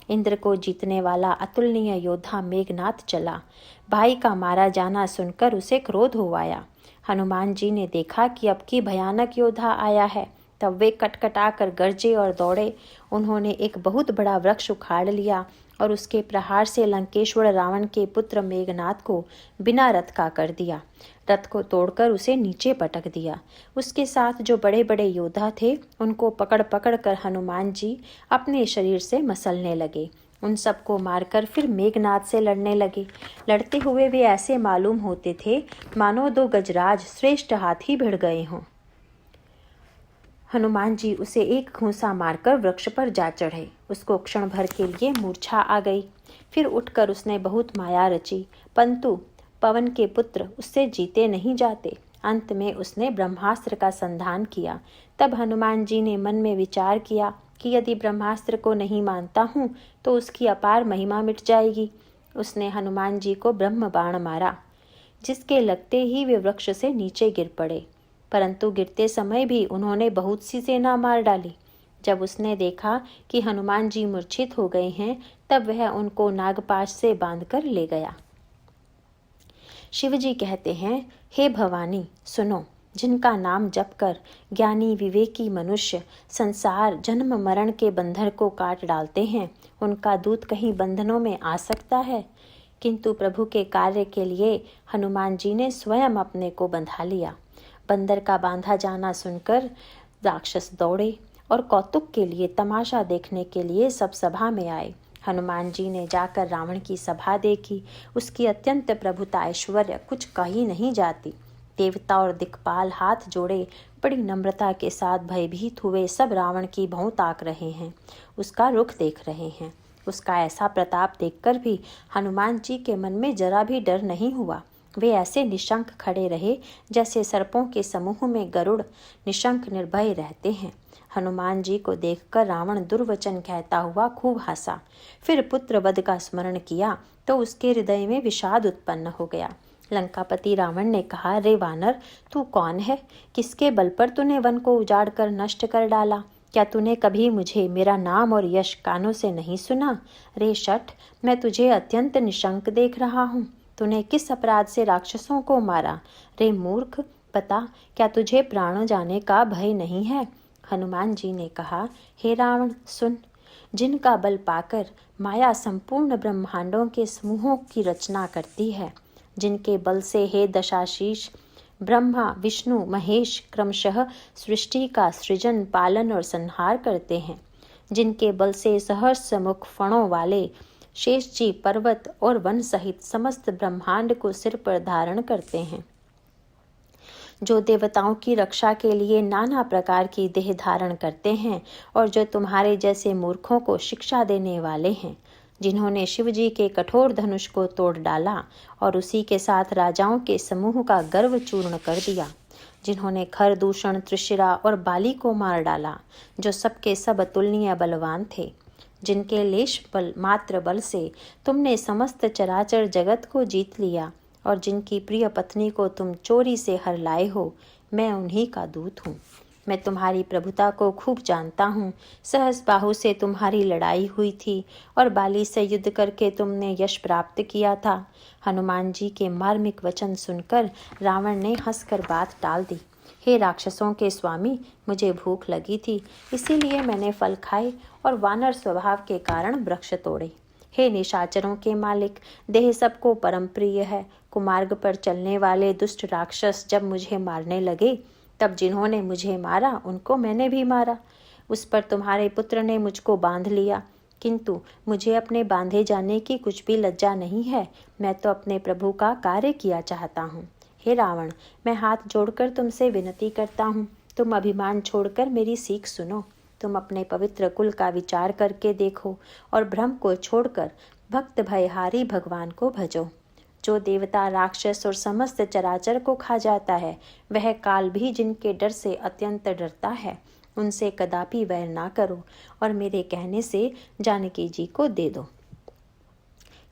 इंद्र को जीतने वाला अतुलनीय योद्धा मेघनाथ चला। भाई का मारा जाना सुनकर उसे क्रोध हो आया। हनुमान जी ने देखा कि अब की भयानक योद्धा आया है। तब वे कटकटा कर गरजे और दौड़े। उन्होंने एक बहुत बड़ा वृक्ष उखाड़ लिया और उसके प्रहार से लंकेश्वर रावण के पुत्र मेघनाथ को बिना रथ का कर दिया। रथ को तोड़कर उसे नीचे पटक दिया। उसके साथ जो बड़े बड़े योद्धा थे, उनको पकड़ पकड़ कर हनुमान जी अपने शरीर से मसलने लगे। उन सबको मारकर फिर मेघनाथ से लड़ने लगे। लड़ते हुए वे ऐसे मालूम होते थे मानो दो गजराज श्रेष्ठ हाथी भिड़ गए हों। हनुमान जी उसे एक घूंसा मारकर वृक्ष पर जा चढ़े। उसको क्षण भर के लिए मूर्छा आ गई। फिर उठकर उसने बहुत माया रची, परंतु पवन के पुत्र उससे जीते नहीं जाते। अंत में उसने ब्रह्मास्त्र का संधान किया। तब हनुमान जी ने मन में विचार किया कि यदि ब्रह्मास्त्र को नहीं मानता हूँ तो उसकी अपार महिमा मिट जाएगी। उसने हनुमान जी को ब्रह्म बाण मारा, जिसके लगते ही वे वृक्ष से नीचे गिर पड़े। परंतु गिरते समय भी उन्होंने बहुत सी सेना मार डाली। जब उसने देखा कि हनुमान जी मूर्छित हो गए हैं, तब वह उनको नागपाश से बांधकर ले गया। शिवजी कहते हैं, हे भवानी सुनो, जिनका नाम जपकर ज्ञानी विवेकी मनुष्य संसार जन्म मरण के बंधन को काट डालते हैं, उनका दूत कहीं बंधनों में आ सकता है। किंतु प्रभु के कार्य के लिए हनुमान जी ने स्वयं अपने को बंधा लिया। बंदर का बांधा जाना सुनकर राक्षस दौड़े और कौतुक के लिए, तमाशा देखने के लिए सब सभा में आए। हनुमान जी ने जाकर रावण की सभा देखी। उसकी अत्यंत प्रभुता ऐश्वर्य कुछ कही नहीं जाती। देवता और दिक्पाल हाथ जोड़े बड़ी नम्रता के साथ भयभीत हुए सब रावण की भौं ताक रहे हैं, उसका रुख देख रहे हैं। उसका ऐसा प्रताप देखकर भी हनुमान जी के मन में जरा भी डर नहीं हुआ। वे ऐसे निशंक खड़े रहे जैसे सर्पों के समूह में गरुड़ निशंक निर्भय रहते हैं। हनुमान जी को देखकर रावण दुर्वचन कहता हुआ खूब हंसा। फिर पुत्र वध का स्मरण किया तो उसके हृदय में विषाद उत्पन्न हो गया। लंकापति रावण ने कहा, रे वानर, तू कौन है? किसके बल पर तूने वन को उजाड़ कर नष्ट कर डाला? क्या तूने कभी मुझे, मेरा नाम और यश कानों से नहीं सुना? रे शठ, मैं तुझे अत्यंत निशंक देख रहा हूँ। तूने किस अपराध से राक्षसों को मारा? रे मूर्ख, बता, क्या तुझे प्राण जाने का भय नहीं है? हनुमान जी ने कहा, हे रावण सुन, जिनका बल पाकर माया संपूर्ण ब्रह्मांडों के समूहों की रचना करती है, जिनके बल से हे दशाशीष ब्रह्मा विष्णु महेश क्रमशः सृष्टि का सृजन पालन और संहार करते हैं, जिनके बल से सहस्र मुख फणों वाले शेष जी पर्वत और वन सहित समस्त ब्रह्मांड को सिर पर धारण करते हैं, जो देवताओं की रक्षा के लिए नाना प्रकार की देह धारण करते हैं और जो तुम्हारे जैसे मूर्खों को शिक्षा देने वाले हैं, जिन्होंने शिवजी के कठोर धनुष को तोड़ डाला और उसी के साथ राजाओं के समूह का गर्व चूर्ण कर दिया, जिन्होंने खर दूषण त्रिशिरा और बाली को मार डाला, जो सबके सब अतुलनीय बलवान थे, जिनके लेश बल मात्र बल से तुमने समस्त चराचर जगत को जीत लिया और जिनकी प्रिय पत्नी को तुम चोरी से हर लाए हो, मैं उन्हीं का दूत हूँ। मैं तुम्हारी प्रभुता को खूब जानता हूँ। सहस बाहु से तुम्हारी लड़ाई हुई थी और बाली से युद्ध करके तुमने यश प्राप्त किया था। हनुमान जी के मार्मिक वचन सुनकर रावण ने हंसकर बात टाल दी। हे राक्षसों के स्वामी, मुझे भूख लगी थी, इसीलिए मैंने फल खाए और वानर स्वभाव के कारण वृक्ष तोड़े। हे निशाचरों के मालिक, देह सबको परम प्रिय है। कुमार्ग पर चलने वाले दुष्ट राक्षस जब मुझे मारने लगे, तब जिन्होंने मुझे मारा उनको मैंने भी मारा। उस पर तुम्हारे पुत्र ने मुझको बांध लिया, किंतु मुझे अपने बांधे जाने की कुछ भी लज्जा नहीं है। मैं तो अपने प्रभु का कार्य किया चाहता हूँ। हे रावण, मैं हाथ जोड़कर तुमसे विनती करता हूँ, तुम अभिमान छोड़कर मेरी सीख सुनो। तुम अपने पवित्र कुल का विचार करके देखो और भ्रम को छोड़कर भक्त भयहारी भगवान को भजो। जो देवता, राक्षस और समस्त चराचर को खा जाता है, वह काल भी जिनके डर से अत्यंत डरता है, उनसे कदापि वैर ना करो और मेरे कहने से जानकी जी को दे दो।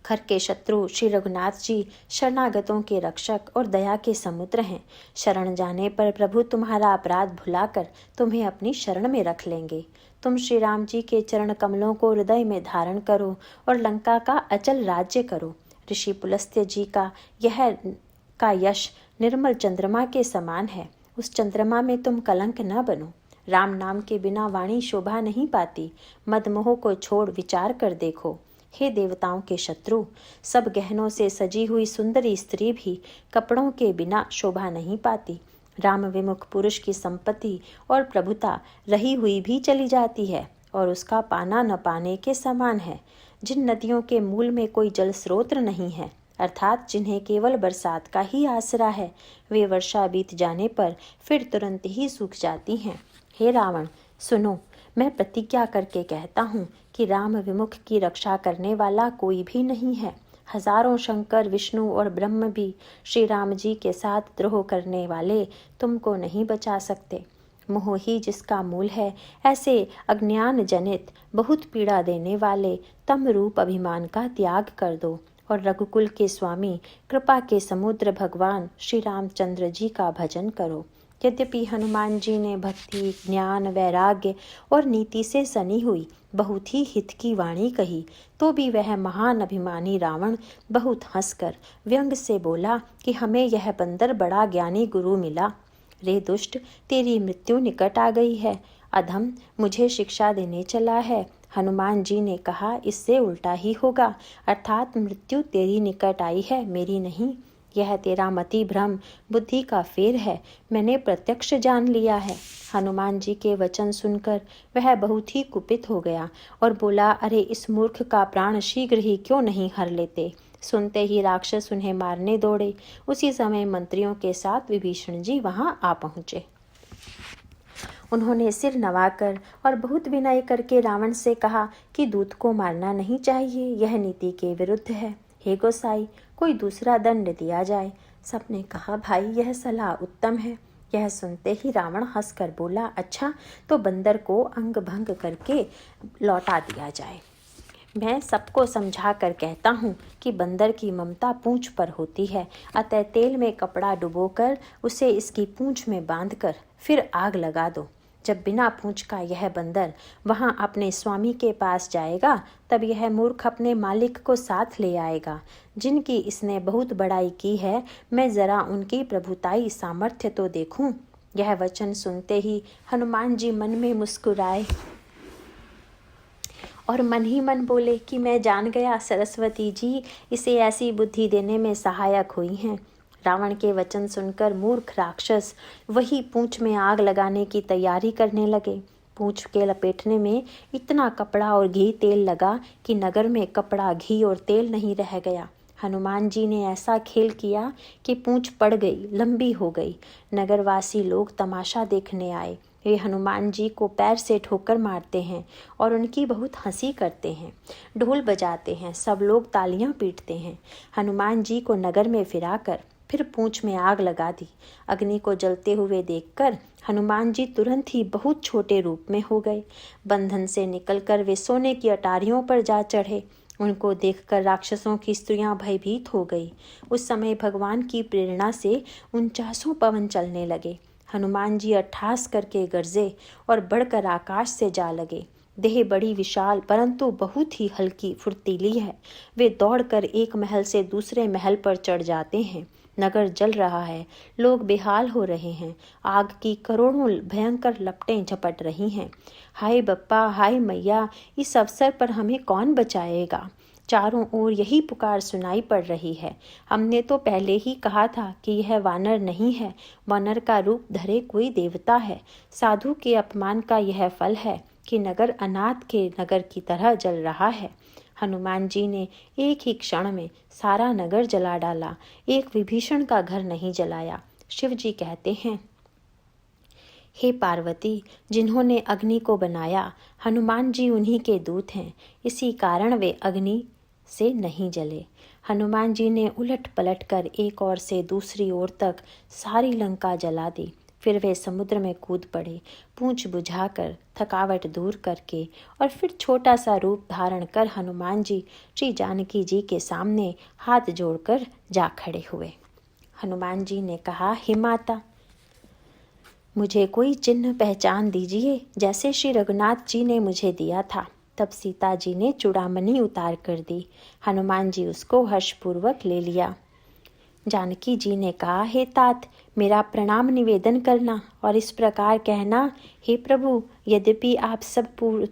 खर के शत्रु श्री रघुनाथ जी शरणागतों के रक्षक और दया के समुद्र हैं। शरण जाने पर प्रभु तुम्हारा अपराध भुलाकर तुम्हें अपनी शरण में रख लेंगे। तुम श्री राम जी के चरण कमलों को हृदय में धारण करो और लंका का अचल राज्य करो। ऋषि पुलस्त्य जी का यश निर्मल चंद्रमा के समान है। उस चंद्रमा में तुम कलंक न बनो। राम नाम के बिना वाणी शोभा नहीं पाती। मदमोह को छोड़ विचार कर देखो। हे देवताओं के शत्रु, सब गहनों से सजी हुई सुंदरी स्त्री भी कपड़ों के बिना शोभा नहीं पाती। राम विमुख पुरुष की संपत्ति और प्रभुता रही हुई भी चली जाती है और उसका पाना न पाने के समान है। जिन नदियों के मूल में कोई जल स्रोत नहीं है, अर्थात जिन्हें केवल बरसात का ही आसरा है, वे वर्षा बीत जाने पर फिर तुरंत ही सूख जाती हैं। हे रावण, सुनो, मैं प्रतिज्ञा करके कहता हूँ कि राम विमुख की रक्षा करने वाला कोई भी नहीं है। हजारों शंकर, विष्णु और ब्रह्म भी श्री राम जी के साथ द्रोह करने वाले तुमको नहीं बचा सकते। मोह ही जिसका मूल है, ऐसे अज्ञान जनित बहुत पीड़ा देने वाले तम रूप अभिमान का त्याग कर दो और रघुकुल के स्वामी, कृपा के समुद्र भगवान श्री रामचंद्र जी का भजन करो। यद्यपि हनुमान जी ने भक्ति, ज्ञान, वैराग्य और नीति से सनी हुई बहुत ही हित की वाणी कही, तो भी वह महान अभिमानी रावण बहुत हंसकर व्यंग से बोला कि हमें यह बंदर बड़ा ज्ञानी गुरु मिला। रे दुष्ट, तेरी मृत्यु निकट आ गई है। अधम, मुझे शिक्षा देने चला है। हनुमान जी ने कहा, इससे उल्टा ही होगा, अर्थात मृत्यु तेरी निकट आई है, मेरी नहीं। यह तेरा मति भ्रम बुद्धि का फेर है, मैंने प्रत्यक्ष जान लिया है। हनुमान जी के वचन सुनकर वह बहुत ही कुपित हो गया और बोला, अरे इस मूर्ख का प्राण शीघ्र ही क्यों नहीं हर लेते। सुनते ही राक्षस उन्हें मारने दौड़े। उसी समय मंत्रियों के साथ विभीषण जी वहां आ पहुंचे। उन्होंने सिर नवाकर और बहुत विनय करके रावण से कहा कि दूत को मारना नहीं चाहिए, यह नीति के विरुद्ध है। हे गोसाई, कोई दूसरा दंड दिया जाए। सबने कहा, भाई यह सलाह उत्तम है। यह सुनते ही रावण हंसकर बोला, अच्छा तो बंदर को अंग भंग करके लौटा दिया जाए। मैं सबको समझा कर कहता हूँ कि बंदर की ममता पूंछ पर होती है, अतः तेल में कपड़ा डुबोकर उसे इसकी पूंछ में बांधकर फिर आग लगा दो। जब बिना पूंछ का यह बंदर वहाँ अपने स्वामी के पास जाएगा, तब यह मूर्ख अपने मालिक को साथ ले आएगा, जिनकी इसने बहुत बड़ाई की है। मैं जरा उनकी प्रभुताई सामर्थ्य तो देखूं। यह वचन सुनते ही हनुमान जी मन में मुस्कुराए और मन ही मन बोले कि मैं जान गया, सरस्वती जी इसे ऐसी बुद्धि देने में सहायक हुई हैं। रावण के वचन सुनकर मूर्ख राक्षस वही पूंछ में आग लगाने की तैयारी करने लगे। पूंछ के लपेटने में इतना कपड़ा और घी तेल लगा कि नगर में कपड़ा, घी और तेल नहीं रह गया। हनुमान जी ने ऐसा खेल किया कि पूंछ पड़ गई, लंबी हो गई। नगरवासी लोग तमाशा देखने आए। वे हनुमान जी को पैर से ठोकर मारते हैं और उनकी बहुत हंसी करते हैं। ढोल बजाते हैं, सब लोग तालियां पीटते हैं। हनुमान जी को नगर में फिराकर फिर पूंछ में आग लगा दी। अग्नि को जलते हुए देखकर हनुमान जी तुरंत ही बहुत छोटे रूप में हो गए। बंधन से निकलकर वे सोने की अटारियों पर जा चढ़े। उनको देखकर राक्षसों की स्त्रियां भयभीत हो गई। उस समय भगवान की प्रेरणा से 49 पवन चलने लगे। हनुमान जी अट्ठास करके गरजे और बढ़कर आकाश से जा लगे। देह बड़ी विशाल परंतु बहुत ही हल्की फुर्तीली है। वे दौड़कर एक महल से दूसरे महल पर चढ़ जाते हैं। नगर जल रहा है, लोग बेहाल हो रहे हैं। आग की करोड़ों भयंकर लपटें झपट रही हैं। हाय बप्पा, हाय मैया, इस अवसर पर हमें कौन बचाएगा? चारों ओर यही पुकार सुनाई पड़ रही है। हमने तो पहले ही कहा था कि यह वानर नहीं है, वानर का रूप धरे कोई देवता है। साधु के अपमान का यह फल है कि नगर अनाथ के नगर की तरह जल रहा है। हनुमान जी ने एक ही क्षण में सारा नगर जला डाला, एक विभीषण का घर नहीं जलाया। शिव जी कहते हैं, हे पार्वती, जिन्होंने अग्नि को बनाया, हनुमान जी उन्हीं के दूत हैं। इसी कारण वे अग्नि से नहीं जले। हनुमान जी ने उलट पलट कर एक ओर से दूसरी ओर तक सारी लंका जला दी। फिर वे समुद्र में कूद पड़े, पूंछ बुझाकर, थकावट दूर करके, और फिर छोटा सा रूप धारण कर हनुमान जी श्री जानकी जी के सामने हाथ जोड़कर जा खड़े हुए। हनुमान जी ने कहा, हे माता, मुझे कोई चिन्ह पहचान दीजिए, जैसे श्री रघुनाथ जी ने मुझे दिया था। तब सीता जी ने चूड़ामणि उतार कर दी। हनुमान जी उसको हर्षपूर्वक ले लिया। जानकी जी ने कहा, हे तात, मेरा प्रणाम निवेदन करना और इस प्रकार कहना, हे प्रभु, यद्यपि आप सब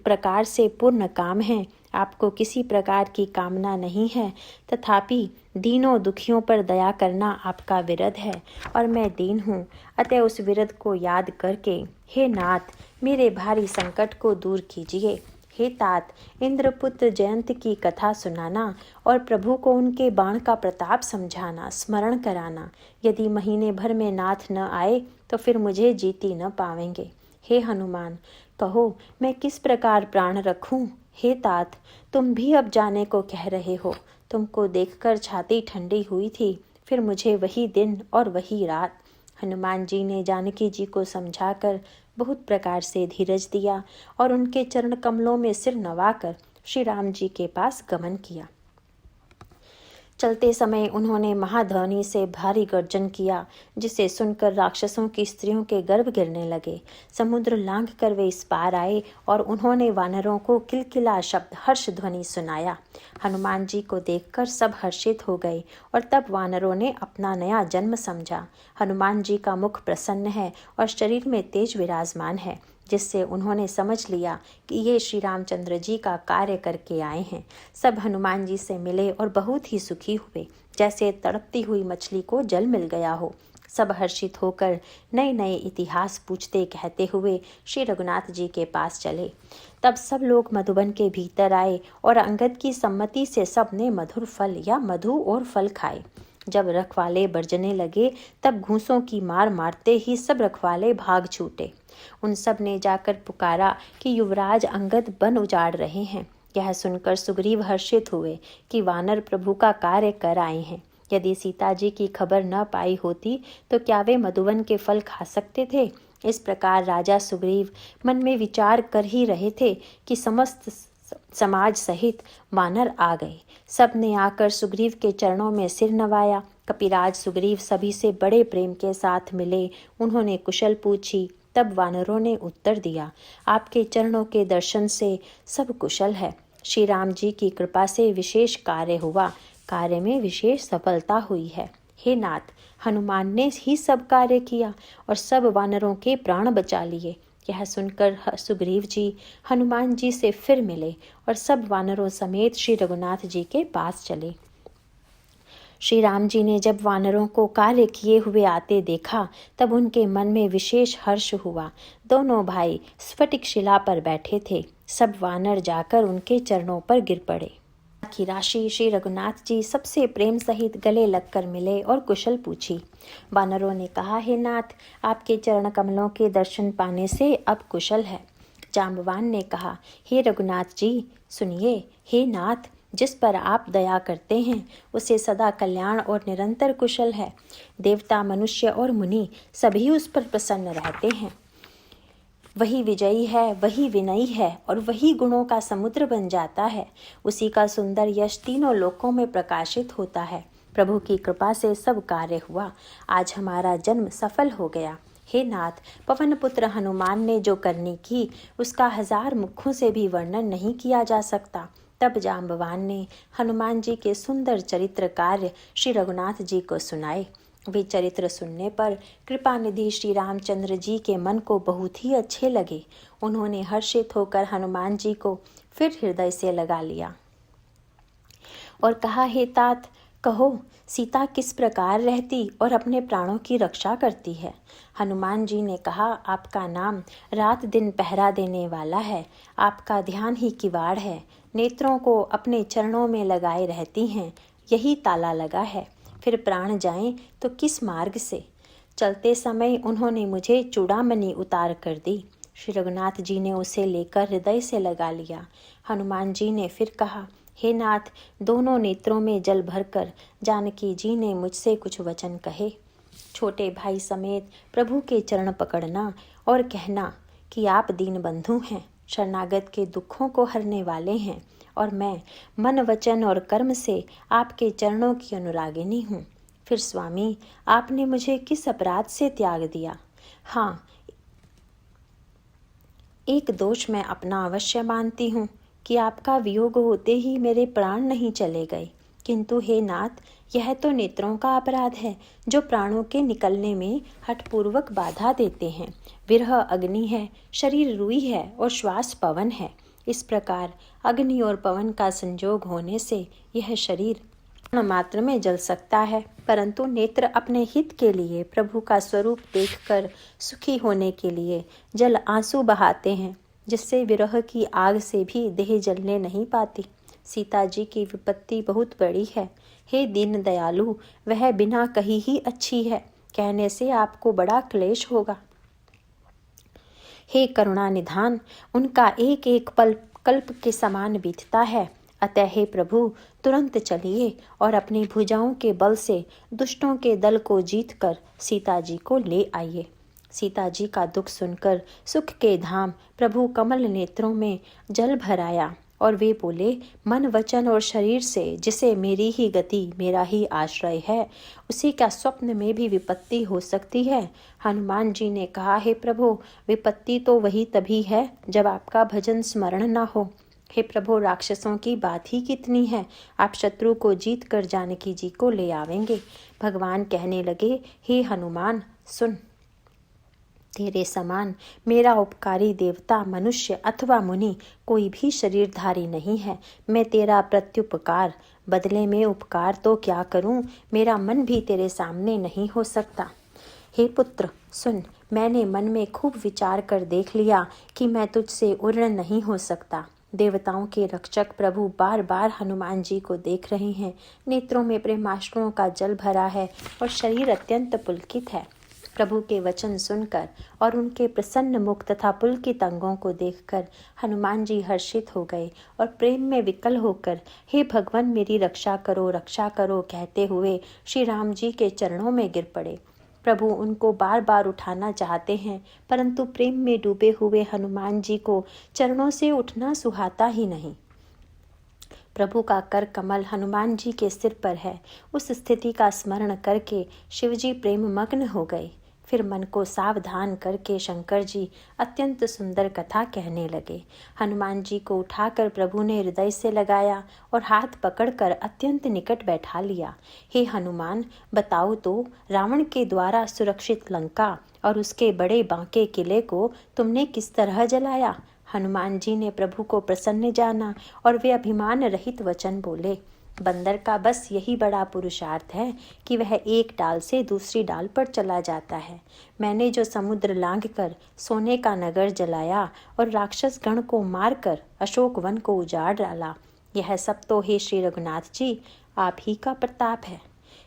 प्रकार से पूर्ण काम हैं, आपको किसी प्रकार की कामना नहीं है, तथापि दीनों दुखियों पर दया करना आपका विरध है और मैं दीन हूँ। अतः उस विरध को याद करके, हे नाथ, मेरे भारी संकट को दूर कीजिए। हे तात, इंद्रपुत्र जयंत की कथा सुनाना और प्रभु को उनके बाण का प्रताप समझाना, स्मरण कराना। यदि महीने भर में नाथ न आए तो फिर मुझे जीती न पावेंगे। हे हनुमान, कहो मैं किस प्रकार प्राण रखूं? हे तात, तुम भी अब जाने को कह रहे हो। तुमको देखकर छाती ठंडी हुई थी, फिर मुझे वही दिन और वही रात। हनुमान जी ने जानकी जी को समझाकर बहुत प्रकार से धीरज दिया और उनके चरण कमलों में सिर नवाकर श्री राम जी के पास गमन किया। चलते समय उन्होंने महाध्वनि से भारी गर्जन किया, जिसे सुनकर राक्षसों की स्त्रियों के गर्भ गिरने लगे। समुद्र लांघ कर वे इस पार आए और उन्होंने वानरों को किलकिला शब्द हर्ष ध्वनि सुनाया। हनुमान जी को देखकर सब हर्षित हो गए और तब वानरों ने अपना नया जन्म समझा। हनुमान जी का मुख प्रसन्न है और शरीर में तेज विराजमान है, जिससे उन्होंने समझ लिया कि ये श्री रामचंद्र जी का कार्य करके आए हैं। सब हनुमान जी से मिले और बहुत ही सुखी हुए, जैसे तड़पती हुई मछली को जल मिल गया हो। सब हर्षित होकर नए नए इतिहास पूछते कहते हुए श्री रघुनाथ जी के पास चले। तब सब लोग मधुबन के भीतर आए और अंगद की सम्मति से सब ने मधुर फल या मधु और फल खाए। जब रखवाले बरजने लगे तब घूंसों की मार मारते ही सब रखवाले भाग छूटे। उन सब ने जाकर पुकारा कि युवराज अंगद वन उजाड़ रहे हैं। यह सुनकर सुग्रीव हर्षित हुए कि वानर प्रभु का कार्य कर आए हैं। यदि सीता जी की खबर न पाई होती तो क्या वे मधुवन के फल खा सकते थे? इस प्रकार राजा सुग्रीव मन में विचार कर ही रहे थे कि समस्त समाज सहित वानर आ गए। सब ने आकर सुग्रीव के चरणों में सिर नवाया। कपिराज सुग्रीव सभी से बड़े प्रेम के साथ मिले। उन्होंने कुशल पूछी। तब वानरों ने उत्तर दिया, आपके चरणों के दर्शन से सब कुशल है। श्री राम जी की कृपा से विशेष कार्य हुआ, कार्य में विशेष सफलता हुई है। हे नाथ, हनुमान ने ही सब कार्य किया और सब वानरों के प्राण बचा लिए। यह सुनकर सुग्रीव जी हनुमान जी से फिर मिले और सब वानरों समेत श्री रघुनाथ जी के पास चले। श्री राम जी ने जब वानरों को कार्य किए हुए आते देखा तब उनके मन में विशेष हर्ष हुआ। दोनों भाई स्फटिक शिला पर बैठे थे। सब वानर जाकर उनके चरणों पर गिर पड़े। की राशि श्री रघुनाथ जी सबसे प्रेम सहित गले लगकर मिले और कुशल पूछी। वानरों ने कहा, हे नाथ, आपके चरण कमलों के दर्शन पाने से अब कुशल है। जाम्बवान ने कहा, हे रघुनाथ जी सुनिए। हे नाथ, जिस पर आप दया करते हैं उसे सदा कल्याण और निरंतर कुशल है। देवता, मनुष्य और मुनि सभी उस पर प्रसन्न रहते हैं। वही विजयी है, वही विनयी है और वही गुणों का समुद्र बन जाता है। उसी का सुंदर यश तीनों लोकों में प्रकाशित होता है। प्रभु की कृपा से सब कार्य हुआ। आज हमारा जन्म सफल हो गया। हे नाथ, पवन पुत्र हनुमान ने जो करनी की उसका 1000 मुखों से भी वर्णन नहीं किया जा सकता। तब जाम्बवान ने हनुमान जी के सुंदर चरित्र कार्य श्री रघुनाथ जी को सुनाए। वे चरित्र सुनने पर कृपा निधि श्री रामचंद्र जी के मन को बहुत ही अच्छे लगे। उन्होंने हर्षित होकर हनुमान जी को फिर हृदय से लगा लिया और कहा, हे तात, कहो सीता किस प्रकार रहती और अपने प्राणों की रक्षा करती है। हनुमान जी ने कहा, आपका नाम रात दिन पहरा देने वाला है। आपका ध्यान ही किवाड़ है। नेत्रों को अपने चरणों में लगाए रहती हैं, यही ताला लगा है। फिर प्राण जाएं तो किस मार्ग से। चलते समय उन्होंने मुझे चूड़ामणि उतार कर दी। श्री रघुनाथ जी ने उसे लेकर हृदय से लगा लिया। हनुमान जी ने फिर कहा, हे नाथ, दोनों नेत्रों में जल भरकर जानकी जी ने मुझसे कुछ वचन कहे। छोटे भाई समेत प्रभु के चरण पकड़ना और कहना कि आप दीन बंधु हैं, शरणागत के दुखों को हरने वाले हैं और मैं मन, वचन और कर्म से आपके चरणों की अनुरागिनी हूँ। फिर स्वामी, आपने मुझे किस अपराध से त्याग दिया? हाँ, एक दोष मैं अपना अवश्य मानती हूँ कि आपका वियोग होते ही मेरे प्राण नहीं चले गए। किंतु हे नाथ, यह तो नेत्रों का अपराध है जो प्राणों के निकलने में हठपूर्वक बाधा देते हैं। विरह अग्नि है, शरीर रुई है और श्वास पवन है। इस प्रकार अग्नि और पवन का संयोग होने से यह शरीर मात्र में जल सकता है, परंतु नेत्र अपने हित के लिए, प्रभु का स्वरूप देखकर सुखी होने के लिए जल आंसू बहाते हैं, जिससे विरह की आग से भी देह जलने नहीं पाती। सीता जी की विपत्ति बहुत बड़ी है। हे दीन दयालु, वह बिना कही ही अच्छी है, कहने से आपको बड़ा क्लेश होगा। हे करुणा निधान, उनका एक एक पल कल्प के समान बीतता है। अतः हे प्रभु, तुरंत चलिए और अपनी भुजाओं के बल से दुष्टों के दल को जीतकर सीता जी को ले आइए। सीता जी का दुख सुनकर सुख के धाम प्रभु कमल नेत्रों में जल भराया और वे बोले, मन, वचन और शरीर से जिसे मेरी ही गति, मेरा ही आश्रय है, उसी का स्वप्न में भी विपत्ति हो सकती है। हनुमान जी ने कहा, हे प्रभु, विपत्ति तो वही तभी है जब आपका भजन स्मरण न हो। हे प्रभु, राक्षसों की बात ही कितनी है, आप शत्रु को जीत कर जानकी जी को ले आवेंगे। भगवान कहने लगे, हे हनुमान सुन, तेरे समान मेरा उपकारी देवता, मनुष्य अथवा मुनि कोई भी शरीरधारी नहीं है। मैं तेरा प्रत्युपकार, बदले में उपकार तो क्या करूं, मेरा मन भी तेरे सामने नहीं हो सकता। हे पुत्र सुन, मैंने मन में खूब विचार कर देख लिया कि मैं तुझसे उर्ण नहीं हो सकता। देवताओं के रक्षक प्रभु बार बार हनुमान जी को देख रहे हैं। नेत्रों में प्रेमाश्रुओं का जल भरा है और शरीर अत्यंत पुलकित है। प्रभु के वचन सुनकर और उनके प्रसन्न मुख तथा पुलकित अंगों को देखकर हनुमान जी हर्षित हो गए और प्रेम में विकल होकर, हे भगवान, मेरी रक्षा करो कहते हुए श्री राम जी के चरणों में गिर पड़े। प्रभु उनको बार बार उठाना चाहते हैं, परंतु प्रेम में डूबे हुए हनुमान जी को चरणों से उठना सुहाता ही नहीं। प्रभु का कर कमल हनुमान जी के सिर पर है। उस स्थिति का स्मरण करके शिवजी प्रेम मग्न हो गए। फिर मन को सावधान करके शंकर जी अत्यंत सुंदर कथा कहने लगे। हनुमान जी को उठाकर प्रभु ने हृदय से लगाया और हाथ पकड़कर अत्यंत निकट बैठा लिया। हे हनुमान, बताओ तो, रावण के द्वारा सुरक्षित लंका और उसके बड़े बांके किले को तुमने किस तरह जलाया? हनुमान जी ने प्रभु को प्रसन्न जाना और वे अभिमान रहित वचन बोले, बंदर का बस यही बड़ा पुरुषार्थ है कि वह एक डाल से दूसरी डाल पर चला जाता है। मैंने जो समुद्र लांघकर सोने का नगर जलाया और राक्षस गण को मारकर अशोक वन को उजाड़ डाला, यह सब तो हे श्री रघुनाथ जी आप ही का प्रताप है।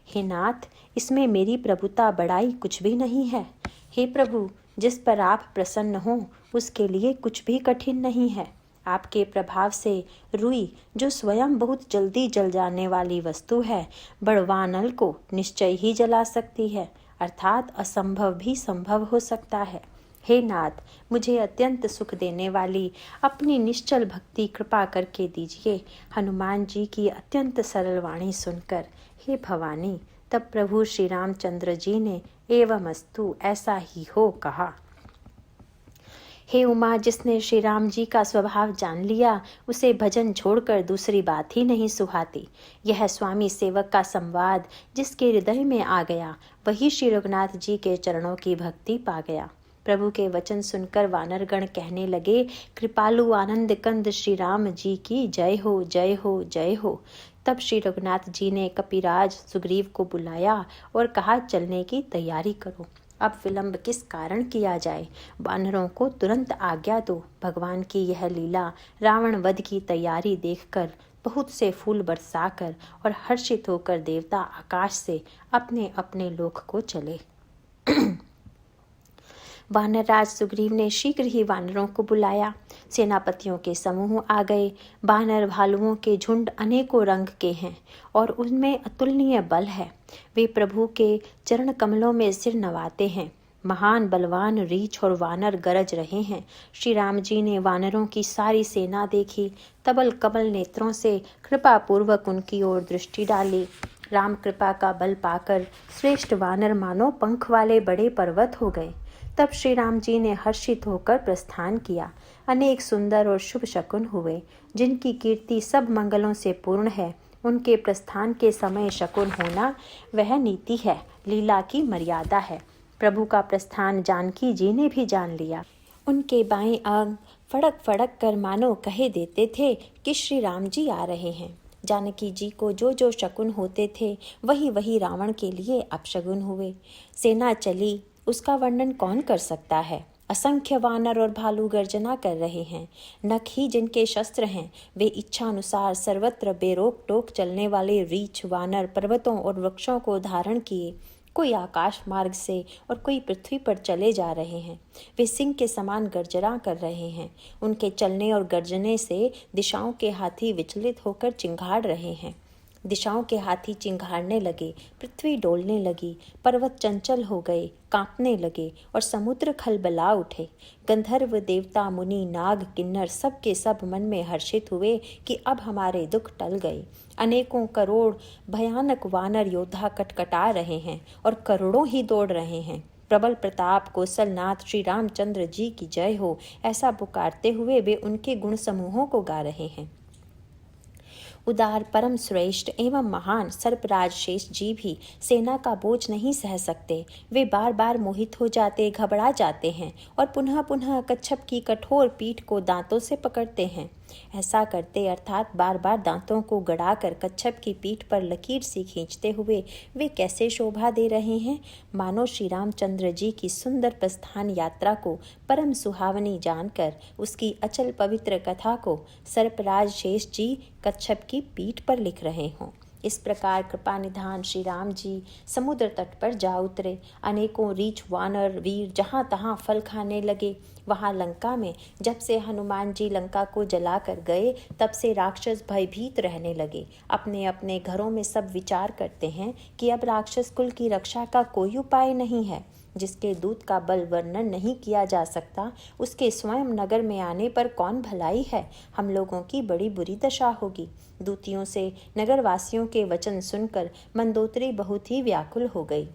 हे नाथ, इसमें मेरी प्रभुता बड़ाई कुछ भी नहीं है। हे प्रभु, जिस पर आप प्रसन्न हो उसके लिए कुछ भी कठिन नहीं है। आपके प्रभाव से रुई, जो स्वयं बहुत जल्दी जल जाने वाली वस्तु है, बड़वानल को निश्चय ही जला सकती है, अर्थात असंभव भी संभव हो सकता है। हे नाथ, मुझे अत्यंत सुख देने वाली अपनी निश्चल भक्ति कृपा करके दीजिए। हनुमान जी की अत्यंत सरल वाणी सुनकर हे भवानी, तब प्रभु श्री रामचंद्र जी ने एवमस्तु ऐसा ही हो कहा। हे उमा, जिसने श्री राम जी का स्वभाव जान लिया उसे भजन छोड़कर दूसरी बात ही नहीं सुहाती। यह स्वामी सेवक का संवाद जिसके हृदय में आ गया वही श्री रघुनाथ जी के चरणों की भक्ति पा गया। प्रभु के वचन सुनकर वानरगण कहने लगे, कृपालु आनंद कंद श्री राम जी की जय हो, जय हो, जय हो। तब श्री रघुनाथ जी ने कपिराज सुग्रीव को बुलाया और कहा, चलने की तैयारी करो। अब विलंब किस कारण किया जाए, वानरों को तुरंत आज्ञा दो। भगवान की यह लीला रावण वध की तैयारी देखकर बहुत से फूल बरसाकर और हर्षित होकर देवता आकाश से अपने अपने लोक को चले। वानरराज सुग्रीव ने शीघ्र ही वानरों को बुलाया। सेनापतियों के समूह आ गए। वानर भालुओं के झुंड अनेकों रंग के हैं और उनमें अतुलनीय बल है। वे प्रभु के चरण कमलों में सिर नवाते हैं। महान बलवान रीछ और वानर गरज रहे हैं। श्री राम जी ने वानरों की सारी सेना देखी, तबल कमल नेत्रों से कृपा पूर्वक उनकी ओर दृष्टि डाली। राम कृपा का बल पाकर श्रेष्ठ वानर मानो पंख वाले बड़े पर्वत हो गए। तब श्री राम जी ने हर्षित होकर प्रस्थान किया। अनेक सुंदर और शुभ शकुन हुए। जिनकी कीर्ति सब मंगलों से पूर्ण है, उनके प्रस्थान के समय शकुन होना वह नीति है, लीला की मर्यादा है। प्रभु का प्रस्थान जानकी जी ने भी जान लिया। उनके बाएं अंग फड़क फड़क कर मानो कहे देते थे कि श्री राम जी आ रहे हैं। जानकी जी को जो जो शकुन होते थे वही वही रावण के लिए अपशगुन हुए। सेना चली, उसका वर्णन कौन कर सकता है। असंख्य वानर और भालू गर्जना कर रहे हैं। नख ही जिनके शस्त्र हैं, वे इच्छा अनुसार सर्वत्र बेरोक टोक चलने वाले रीछ वानर पर्वतों और वृक्षों को धारण किए कोई आकाश मार्ग से और कोई पृथ्वी पर चले जा रहे हैं। वे सिंह के समान गर्जना कर रहे हैं। उनके चलने और गर्जने से दिशाओं के हाथी विचलित होकर चिंगाड़ रहे हैं। दिशाओं के हाथी चिंगाड़ने लगे, पृथ्वी डोलने लगी, पर्वत चंचल हो गए, कांपने लगे और समुद्र खलबला उठे। गंधर्व देवता मुनि नाग किन्नर सब के सब मन में हर्षित हुए कि अब हमारे दुख टल गए। अनेकों करोड़ भयानक वानर योद्धा कटकटा रहे हैं और करोड़ों ही दौड़ रहे हैं। प्रबल प्रताप कौशलनाथ श्री रामचंद्र जी की जय हो, ऐसा पुकारते हुए वे उनके गुण समूहों को गा रहे हैं। उदार परम श्रेष्ठ एवं महान सर्पराज शेष जी भी सेना का बोझ नहीं सह सकते। वे बार बार मोहित हो जाते, घबरा जाते हैं और पुनः पुनः कच्छप की कठोर पीठ को दांतों से पकड़ते हैं। ऐसा करते अर्थात बार बार दांतों को गड़ाकर कच्छप की पीठ पर लकीर सी खींचते हुए वे कैसे शोभा दे रहे हैं, मानो श्री रामचंद्र जी की सुंदर प्रस्थान यात्रा को परम सुहावनी जानकर उसकी अचल पवित्र कथा को सर्पराज शेष जी कच्छप की पीठ पर लिख रहे हों। इस प्रकार कृपा निधान श्री राम जी समुद्र तट पर जा उतरे। अनेकों रीछ वानर वीर जहाँ तहाँ फल खाने लगे। वहाँ लंका में जब से हनुमान जी लंका को जला कर गए, तब से राक्षस भयभीत रहने लगे। अपने अपने घरों में सब विचार करते हैं कि अब राक्षस कुल की रक्षा का कोई उपाय नहीं है। जिसके दूत का बल वर्णन नहीं किया जा सकता, उसके स्वयं नगर में आने पर कौन भलाई है। हम लोगों की बड़ी बुरी दशा होगी। दूतियों से नगरवासियों के वचन सुनकर मंदोदरी बहुत ही व्याकुल हो गई।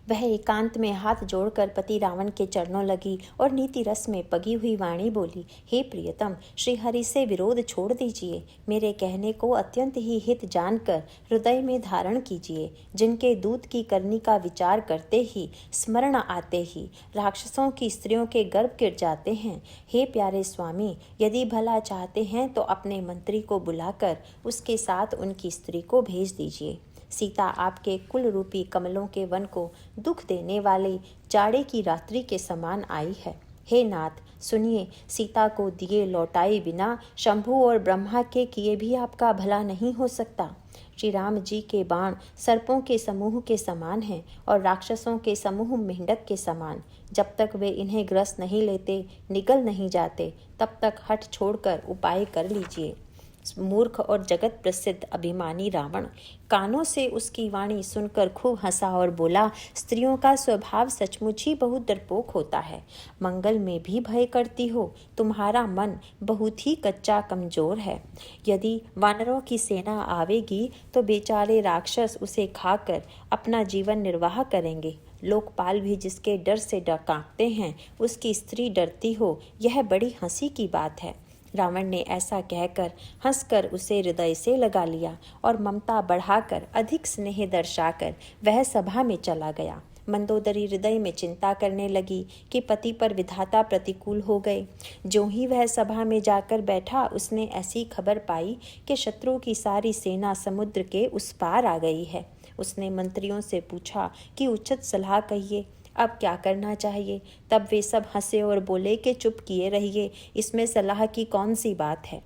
वह एकांत में हाथ जोड़कर पति रावण के चरणों लगी और नीति रस में पगी हुई वाणी बोली, हे प्रियतम, श्री हरि से विरोध छोड़ दीजिए। मेरे कहने को अत्यंत ही हित जानकर हृदय में धारण कीजिए। जिनके दूत की करनी का विचार करते ही, स्मरण आते ही राक्षसों की स्त्रियों के गर्भ गिर जाते हैं। हे प्यारे स्वामी, यदि भला चाहते हैं तो अपने मंत्री को बुलाकर उसके साथ उनकी स्त्री को भेज दीजिए। सीता आपके कुल रूपी कमलों के वन को दुख देने वाले जाड़े की रात्रि के समान आई है। हे नाथ सुनिए, सीता को दिए लौटाए बिना शंभु और ब्रह्मा के किए भी आपका भला नहीं हो सकता। श्री राम जी के बाण सर्पों के समूह के समान हैं और राक्षसों के समूह मेंढक के समान। जब तक वे इन्हें ग्रस नहीं लेते, निगल नहीं जाते, तब तक हठ छोड़कर उपाय कर लीजिए। मूर्ख और जगत प्रसिद्ध अभिमानी रावण कानों से उसकी वाणी सुनकर खूब हंसा और बोला, स्त्रियों का स्वभाव सचमुच ही बहुत डरपोक होता है। मंगल में भी भय करती हो। तुम्हारा मन बहुत ही कच्चा कमजोर है। यदि वानरों की सेना आवेगी तो बेचारे राक्षस उसे खाकर अपना जीवन निर्वाह करेंगे। लोकपाल भी जिसके डर से कांपते हैं, उसकी स्त्री डरती हो, यह बड़ी हंसी की बात है। रावण ने ऐसा कहकर हंसकर उसे हृदय से लगा लिया और ममता बढ़ाकर अधिक स्नेह दर्शाकर वह सभा में चला गया। मंदोदरी हृदय में चिंता करने लगी कि पति पर विधाता प्रतिकूल हो गए। जो ही वह सभा में जाकर बैठा, उसने ऐसी खबर पाई कि शत्रु की सारी सेना समुद्र के उस पार आ गई है। उसने मंत्रियों से पूछा कि उचित सलाह कहिए, अब क्या करना चाहिए। तब वे सब हंसे और बोले कि चुप किए रहिए, इसमें सलाह की कौन सी बात है।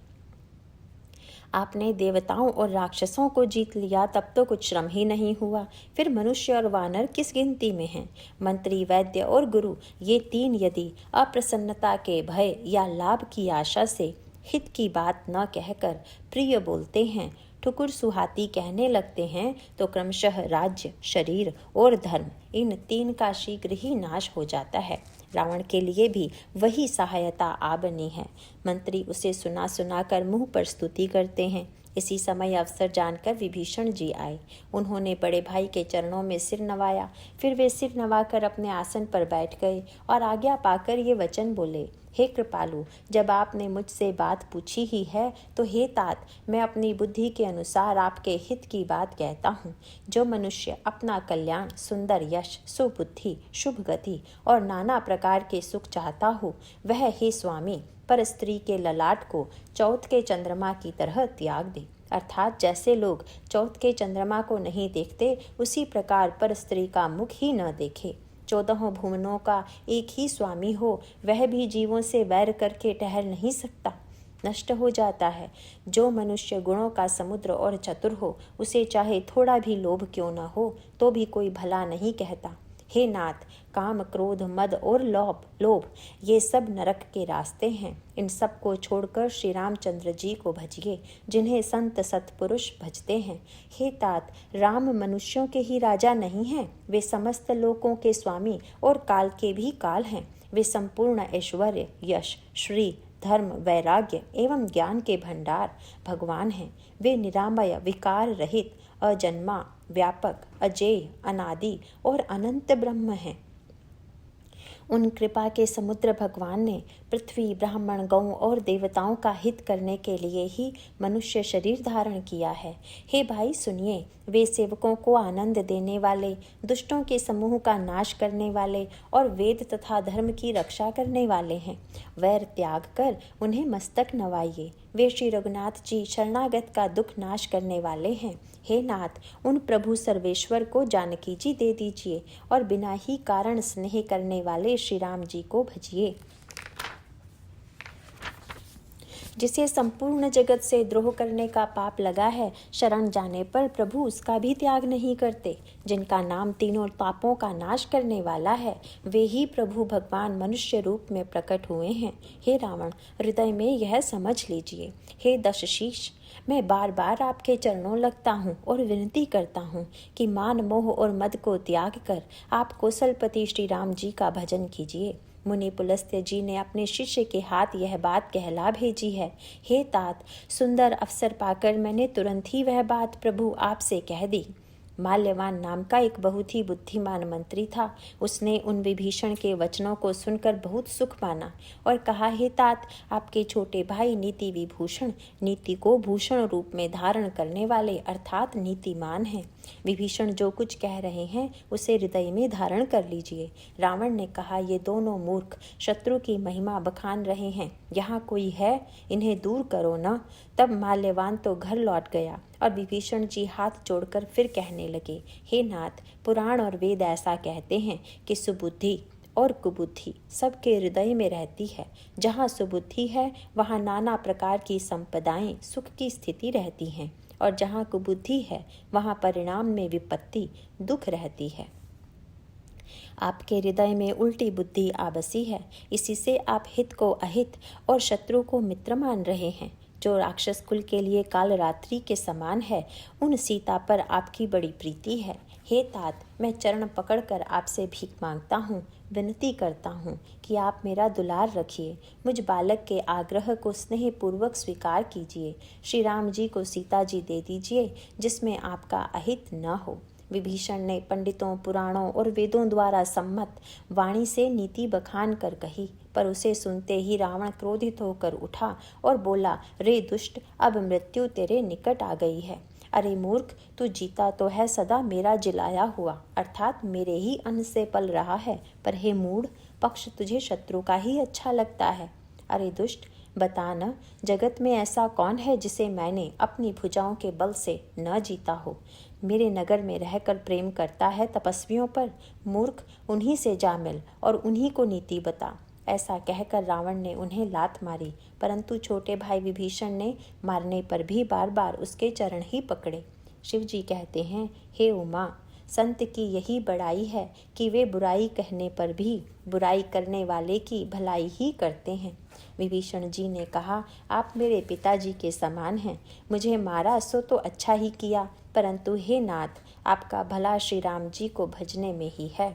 आपने देवताओं और राक्षसों को जीत लिया, तब तो कुछ श्रम ही नहीं हुआ। फिर मनुष्य और वानर किस गिनती में हैं। मंत्री, वैद्य और गुरु, ये तीन यदि अप्रसन्नता के भय या लाभ की आशा से हित की बात न कहकर प्रिय बोलते हैं, ठुकुर सुहाती कहने लगते हैं, तो क्रमशः राज्य, शरीर और धर्म, इन तीन का शीघ्र ही नाश हो जाता है। रावण के लिए भी वही सहायता आ बनी है। मंत्री उसे सुना सुना कर मुंह पर स्तुति करते हैं। इसी समय अवसर जानकर विभीषण जी आए। उन्होंने बड़े भाई के चरणों में सिर नवाया। फिर वे सिर नवाकर अपने आसन पर बैठ गए और आज्ञा पाकर ये वचन बोले, हे कृपालु, जब आपने मुझसे बात पूछी ही है तो हे तात, मैं अपनी बुद्धि के अनुसार आपके हित की बात कहता हूँ। जो मनुष्य अपना कल्याण, सुंदर यश, सुबुद्धि, शुभ गति और नाना प्रकार के सुख चाहता हो, वह हे स्वामी पर स्त्री के ललाट को चौथ के चंद्रमा की तरह त्याग दे। अर्थात जैसे लोग चौथ के चंद्रमा को नहीं देखते, उसी प्रकार पर स्त्री का मुख ही न देखे। 14 भुवनों का एक ही स्वामी हो, वह भी जीवों से वैर करके ठहर नहीं सकता, नष्ट हो जाता है। जो मनुष्य गुणों का समुद्र और चतुर हो, उसे चाहे थोड़ा भी लोभ क्यों न हो, तो भी कोई भला नहीं कहता। हे नाथ, काम, क्रोध, मद और लोभ ये सब नरक के रास्ते हैं। इन सब को छोड़कर श्री रामचंद्र जी को भजिए, जिन्हें संत सत्पुरुष भजते हैं। हे तात, राम मनुष्यों के ही राजा नहीं हैं, वे समस्त लोकों के स्वामी और काल के भी काल हैं। वे संपूर्ण ऐश्वर्य, यश, श्री, धर्म, वैराग्य एवं ज्ञान के भंडार भगवान हैं। वे निरामय, विकार रहित, अजन्मा, व्यापक, अजेय, अनादि और अनंत ब्रह्म हैं। उन कृपा के समुद्र भगवान ने पृथ्वी, ब्राह्मण, गौ और देवताओं का हित करने के लिए ही मनुष्य शरीर धारण किया है। हे भाई सुनिए, वे सेवकों को आनंद देने वाले, दुष्टों के समूह का नाश करने वाले और वेद तथा धर्म की रक्षा करने वाले हैं। वैर त्याग कर उन्हें मस्तक नवाइए। वे श्री रघुनाथ जी शरणागत का दुख नाश करने वाले हैं। हे नाथ, उन प्रभु सर्वेश्वर को जानकी जी दे दीजिए और बिना ही कारण स्नेह करने वाले श्री राम जी को भजिए। जिसे संपूर्ण जगत से द्रोह करने का पाप लगा है, शरण जाने पर प्रभु उसका भी त्याग नहीं करते। जिनका नाम तीनों पापों का नाश करने वाला है, वे ही प्रभु भगवान मनुष्य रूप में प्रकट हुए हैं। हे रावण, हृदय में यह समझ लीजिए। हे दशशीष, मैं बार बार आपके चरणों लगता हूँ और विनती करता हूँ कि मान, मोह और मद को त्याग कर आप कौशलपति श्री राम जी का भजन कीजिए। मुनि पुलस्त्य जी ने अपने शिष्य के हाथ यह बात कहला भेजी है। हे तात, सुंदर अवसर पाकर मैंने तुरंत ही वह बात प्रभु आपसे कह दी। माल्यवान नाम का एक बहुत ही बुद्धिमान मंत्री था। उसने उन विभीषण के वचनों को सुनकर बहुत सुख पाना और कहा, हे तात, आपके छोटे भाई नीति विभूषण, नीति को भूषण रूप में धारण करने वाले अर्थात नीतिमान हैं। विभीषण जो कुछ कह रहे हैं उसे हृदय में धारण कर लीजिए। रावण ने कहा, ये दोनों मूर्ख शत्रु की महिमा बखान रहे हैं, यहाँ कोई है, इन्हें दूर करो न। तब माल्यवान तो घर लौट गया और विभीषण जी हाथ जोड़कर फिर कहने लगे, हे नाथ, पुराण और वेद ऐसा कहते हैं कि सुबुद्धि, और कुबुद्धि सबके हृदय में रहती है। जहाँ सुबुद्धि है वहाँ नाना प्रकार की संपदाएं सुख की स्थिति रहती हैं, और जहाँ कुबुद्धि है वहाँ परिणाम में विपत्ति दुख रहती है। आपके हृदय में उल्टी बुद्धि आ बसी है, इसी से आप हित को अहित और शत्रु को मित्र मान रहे हैं। जो राक्षस कुल के लिए काल रात्रि के समान है, उन सीता पर आपकी बड़ी प्रीति है। हे तात, मैं चरण पकड़कर आपसे भीख मांगता हूँ, विनती करता हूँ कि आप मेरा दुलार रखिए। मुझ बालक के आग्रह को स्नेहपूर्वक स्वीकार कीजिए। श्री राम जी को सीता जी दे दीजिए, जिसमें आपका अहित न हो। विभीषण ने पंडितों, पुराणों और वेदों द्वारा सम्मत वाणी से नीति बखान कर कही, पर उसे सुनते ही रावण क्रोधित होकर उठा और बोला, रे दुष्ट, अब मृत्यु तेरे निकट आ गई है। अरे मूर्ख, तू जीता तो है सदा मेरा जिलाया हुआ, अर्थात मेरे ही अन्न से पल रहा है, पर हे मूढ़, पक्ष तुझे शत्रु का ही अच्छा लगता है। अरे दुष्ट, बता न, जगत में ऐसा कौन है जिसे मैंने अपनी भुजाओं के बल से न जीता हो। मेरे नगर में रहकर प्रेम करता है तपस्वियों पर। मूर्ख, उन्हीं से जा मिल और उन्हीं को नीति बता। ऐसा कहकर रावण ने उन्हें लात मारी, परंतु छोटे भाई विभीषण ने मारने पर भी बार बार उसके चरण ही पकड़े। शिव जी कहते हैं, हे उमा, संत की यही बड़ाई है कि वे बुराई कहने पर भी बुराई करने वाले की भलाई ही करते हैं। विभीषण जी ने कहा, आप मेरे पिताजी के समान हैं। मुझे मारा सो तो अच्छा ही किया, परंतु हे नाथ, आपका भला श्री राम जी को भजने में ही है।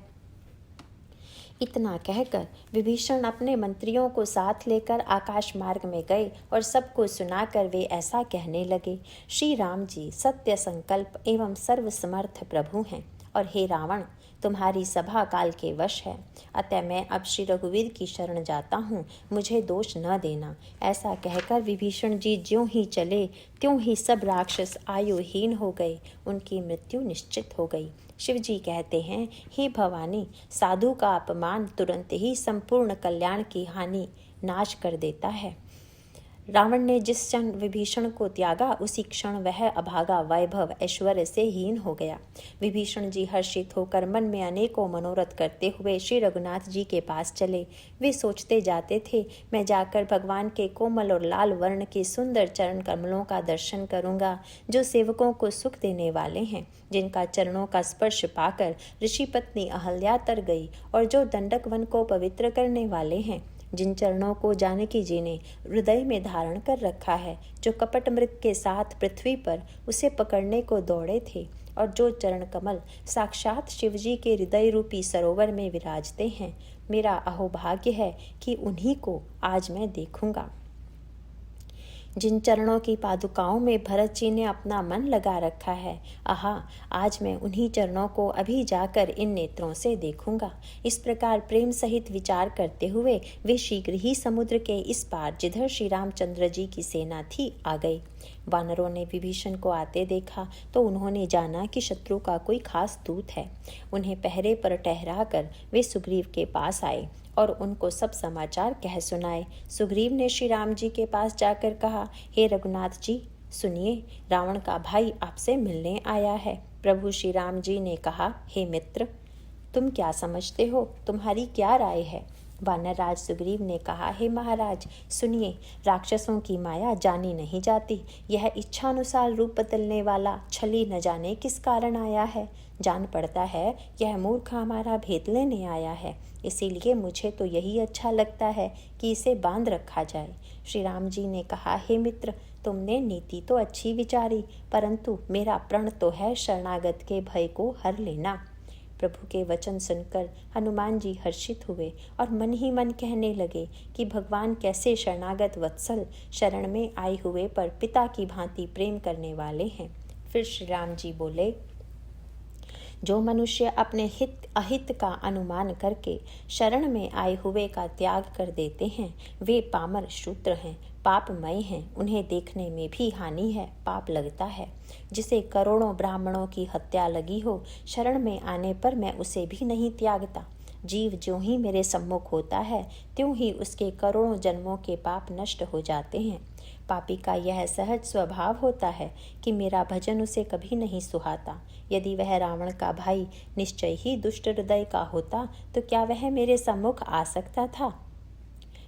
इतना कहकर विभीषण अपने मंत्रियों को साथ लेकर आकाश मार्ग में गए और सबको सुनाकर वे ऐसा कहने लगे, श्री राम जी सत्य संकल्प एवं सर्वसमर्थ प्रभु हैं, और हे रावण, तुम्हारी सभा काल के वश है। अतः मैं अब श्री रघुवीर की शरण जाता हूँ, मुझे दोष न देना। ऐसा कहकर विभीषण जी ज्यों ही चले त्यों ही सब राक्षस आयुहीन हो गए, उनकी मृत्यु निश्चित हो गई। शिव जी कहते हैं, हे भवानी, साधु का अपमान तुरंत ही संपूर्ण कल्याण की हानि नाश कर देता है। रावण ने जिस क्षण विभीषण को त्यागा, उसी क्षण वह अभागा वैभव ऐश्वर्य से हीन हो गया। विभीषण जी हर्षित होकर मन में अनेकों मनोरथ करते हुए श्री रघुनाथ जी के पास चले। वे सोचते जाते थे, मैं जाकर भगवान के कोमल और लाल वर्ण के सुंदर चरण कमलों का दर्शन करूंगा, जो सेवकों को सुख देने वाले हैं, जिनका चरणों का स्पर्श पाकर ऋषि पत्नी अहल्या तर गई, और जो दंडक वन को पवित्र करने वाले हैं, जिन चरणों को जानकी जी ने हृदय में धारण कर रखा है, जो कपट मृग के साथ पृथ्वी पर उसे पकड़ने को दौड़े थे, और जो चरण कमल साक्षात शिवजी के हृदय रूपी सरोवर में विराजते हैं। मेरा अहोभाग्य है कि उन्हीं को आज मैं देखूंगा। जिन चरणों की पादुकाओं में भरत जी ने अपना मन लगा रखा है, आहा, आज मैं उन्हीं चरणों को अभी जाकर इन नेत्रों से देखूंगा। इस प्रकार प्रेम सहित विचार करते हुए वे शीघ्र ही समुद्र के इस पार, जिधर श्री रामचंद्र जी की सेना थी, आ गई। वानरों ने विभीषण को आते देखा तो उन्होंने जाना कि शत्रु का कोई खास दूत है। उन्हें पहरे पर ठहरा कर वे सुग्रीव के पास आए और उनको सब समाचार कह सुनाए। सुग्रीव ने श्री राम जी के पास जाकर कहा, हे रघुनाथ जी, सुनिए, रावण का भाई आपसे मिलने आया है। प्रभु श्री राम जी ने कहा, हे मित्र, तुम क्या समझते हो, तुम्हारी क्या राय है। वानर राज सुग्रीव ने कहा, हे महाराज, सुनिए, राक्षसों की माया जानी नहीं जाती। यह इच्छानुसार रूप बदलने वाला छली न जाने किस कारण आया है। जान पड़ता है यह मूर्ख हमारा भेद लेने आया है, इसीलिए मुझे तो यही अच्छा लगता है कि इसे बांध रखा जाए। श्री राम जी ने कहा, हे मित्र, तुमने नीति तो अच्छी विचारी, परंतु मेरा प्रण तो है शरणागत के भय को हर लेना। प्रभु के वचन सुनकर हनुमान जी हर्षित हुए और मन ही मन कहने लगे कि भगवान कैसे शरणागत वत्सल, शरण में आए हुए पर पिता की भांति प्रेम करने वाले हैं। फिर श्री राम जी बोले, जो मनुष्य अपने हित अहित का अनुमान करके शरण में आए हुए का त्याग कर देते हैं, वे पामर शूद्र हैं, पापमय हैं, उन्हें देखने में भी हानि है, पाप लगता है। जिसे करोड़ों ब्राह्मणों की हत्या लगी हो, शरण में आने पर मैं उसे भी नहीं त्यागता। जीव ज्यों ही मेरे सम्मुख होता है त्यों ही उसके करोड़ों जन्मों के पाप नष्ट हो जाते हैं। पापी का यह सहज स्वभाव होता है कि मेरा भजन उसे कभी नहीं सुहाता। यदि वह रावण का भाई निश्चय ही दुष्ट हृदय का होता तो क्या वह मेरे सम्मुख आ सकता था।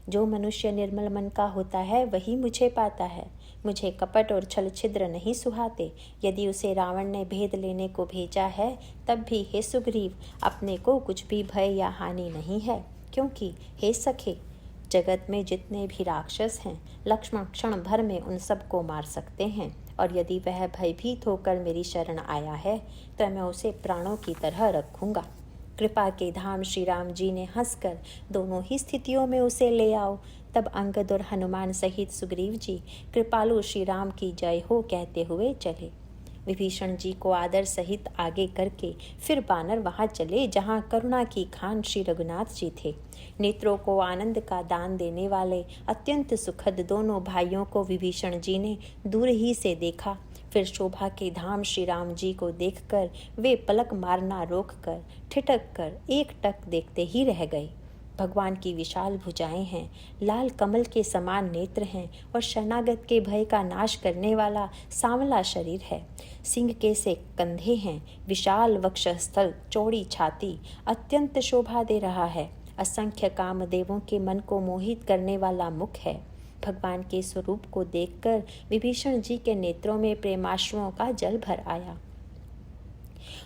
जो मनुष्य निर्मल मन का होता है वही मुझे पाता है। मुझे कपट और छल छिद्र नहीं सुहाते। यदि उसे रावण ने भेद लेने को भेजा है तब भी हे सुग्रीव अपने को कुछ भी भय या हानि नहीं है, क्योंकि हे सखे जगत में जितने भी राक्षस हैं लक्ष्मण क्षण भर में उन सबको मार सकते हैं, और यदि वह भयभीत होकर मेरी शरण आया है तो मैं उसे प्राणों की तरह रखूंगा। कृपा के धाम श्री राम जी ने हंसकर दोनों ही स्थितियों में उसे ले आओ। तब अंगद और हनुमान सहित सुग्रीव जी कृपालु श्री राम की जय हो कहते हुए चले। विभीषण जी को आदर सहित आगे करके फिर बानर वहां चले जहां करुणा की खान श्री रघुनाथ जी थे। नेत्रों को आनंद का दान देने वाले अत्यंत सुखद दोनों भाइयों को विभीषण जी ने दूर ही से देखा। फिर शोभा के धाम श्री राम जी को देखकर वे पलक मारना रोककर ठिठक कर एक टक देखते ही रह गए। भगवान की विशाल भुजाएं हैं, लाल कमल के समान नेत्र हैं और शरणागत के भय का नाश करने वाला सांवला शरीर है। सिंह के से कंधे हैं, विशाल वक्षस्थल, चौड़ी छाती अत्यंत शोभा दे रहा है। असंख्य कामदेवों के मन को मोहित करने वाला मुख है। भगवान के स्वरूप को देखकर विभीषण जी के नेत्रों में प्रेमाश्रुओं का जल भर आया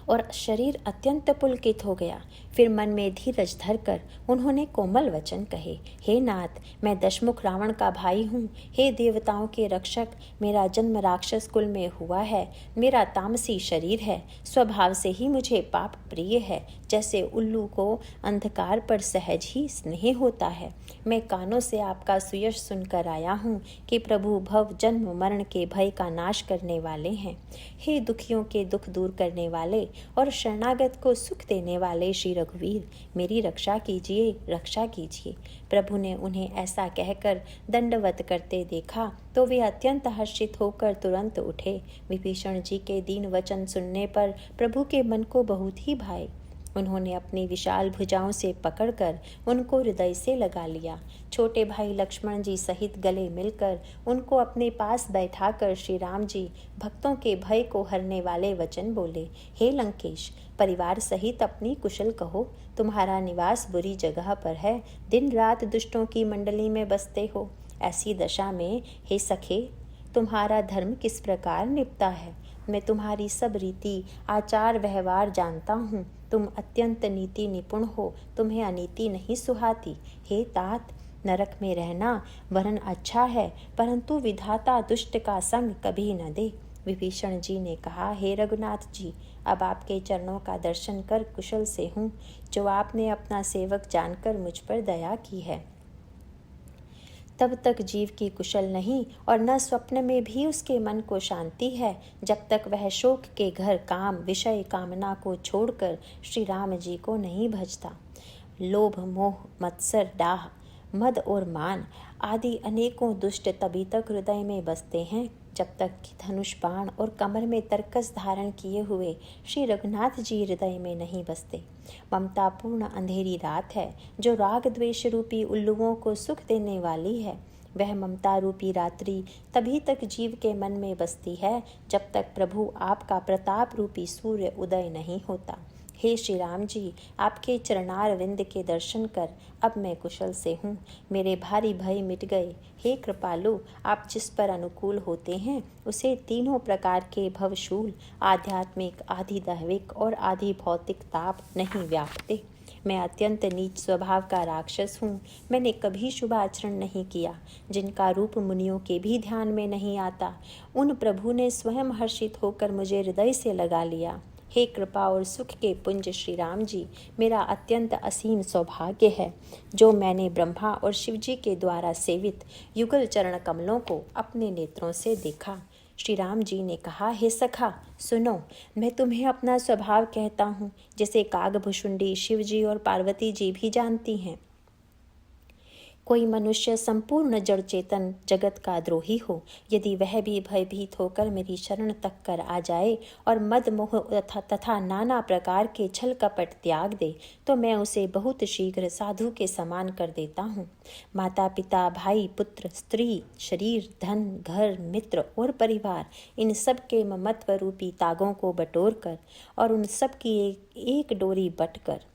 और शरीर अत्यंत पुलकित हो गया। फिर मन में धीरज धरकर उन्होंने कोमल वचन कहे, हे नाथ, मैं दशमुख रावण का भाई हूँ। हे देवताओं के रक्षक, मेरा जन्म राक्षस कुल में हुआ है। मेरा तामसी शरीर है। स्वभाव से ही मुझे पाप प्रिय है। जैसे उल्लू को अंधकार पर सहज ही स्नेह होता है। मैं कानों से आपका सुयश सुनकर आया हूँ कि प्रभु भव जन्म मरण के भय का नाश करने वाले हैं। हे दुखियों के दुख दूर करने वाले और शरणागत को सुख देने वाले श्री रघुवीर, मेरी रक्षा कीजिए, रक्षा कीजिए। प्रभु ने उन्हें ऐसा कहकर दंडवत करते देखा तो वे अत्यंत हर्षित होकर तुरंत उठे। विभीषण जी के दीन वचन सुनने पर प्रभु के मन को बहुत ही भाए। उन्होंने अपनी विशाल भुजाओं से पकड़कर उनको हृदय से लगा लिया। छोटे भाई लक्ष्मण जी सहित गले मिलकर उनको अपने पास बैठाकर श्री राम जी भक्तों के भय को हरने वाले वचन बोले, हे लंकेश, परिवार सहित अपनी कुशल कहो। तुम्हारा निवास बुरी जगह पर है, दिन रात दुष्टों की मंडली में बसते हो। ऐसी दशा में हे सखे, तुम्हारा धर्म किस प्रकार निपटा है। मैं तुम्हारी सब रीति आचार व्यवहार जानता हूँ। तुम अत्यंत नीति निपुण हो, तुम्हें अनीति नहीं सुहाती। हे तात, नरक में रहना वरन अच्छा है, परंतु विधाता दुष्ट का संग कभी न दे। विभीषण जी ने कहा, हे रघुनाथ जी, अब आपके चरणों का दर्शन कर कुशल से हूँ, जो आपने अपना सेवक जानकर मुझ पर दया की है। तब तक जीव की कुशल नहीं और न स्वप्न में भी उसके मन को शांति है, जब तक वह शोक के घर काम विषय कामना को छोड़कर श्री राम जी को नहीं भजता। लोभ मोह मत्सर डाह मद और मान आदि अनेकों दुष्ट तभी तक हृदय में बसते हैं जब तक कि धनुष बाण और कमर में तरकस धारण किए हुए श्री रघुनाथ जी हृदय में नहीं बसते। ममतापूर्ण अंधेरी रात है जो राग द्वेष रूपी उल्लुओं को सुख देने वाली है। वह ममता रूपी रात्रि तभी तक जीव के मन में बसती है जब तक प्रभु आपका प्रताप रूपी सूर्य उदय नहीं होता। हे श्री राम जी, आपके चरणार विंद के दर्शन कर अब मैं कुशल से हूँ। मेरे भारी भय मिट गए। हे कृपालु, आप जिस पर अनुकूल होते हैं उसे तीनों प्रकार के भवशूल आध्यात्मिक, आधि दैविक और आधि भौतिक ताप नहीं व्यापते। मैं अत्यंत नीच स्वभाव का राक्षस हूँ। मैंने कभी शुभ आचरण नहीं किया, जिनका रूप मुनियों के भी ध्यान में नहीं आता। उन प्रभु ने स्वयं हर्षित होकर मुझे हृदय से लगा लिया। हे कृपा और सुख के पुंज श्री राम जी, मेरा अत्यंत असीम सौभाग्य है जो मैंने ब्रह्मा और शिव जी के द्वारा सेवित युगल चरण कमलों को अपने नेत्रों से देखा। श्री राम जी ने कहा, हे सखा सुनो, मैं तुम्हें अपना स्वभाव कहता हूँ, जिसे कागभुषुंडी शिव जी और पार्वती जी भी जानती हैं। कोई मनुष्य संपूर्ण जड़ चेतन जगत का द्रोही हो, यदि वह भी भयभीत होकर मेरी शरण तक कर आ जाए और मद मोह तथा नाना प्रकार के छल कपट त्याग दे, तो मैं उसे बहुत शीघ्र साधु के समान कर देता हूँ। माता पिता, भाई पुत्र, स्त्री, शरीर, धन, घर, मित्र और परिवार, इन सब के ममत्व रूपी तागों को बटोर कर और उन सब की एक डोरी बट कर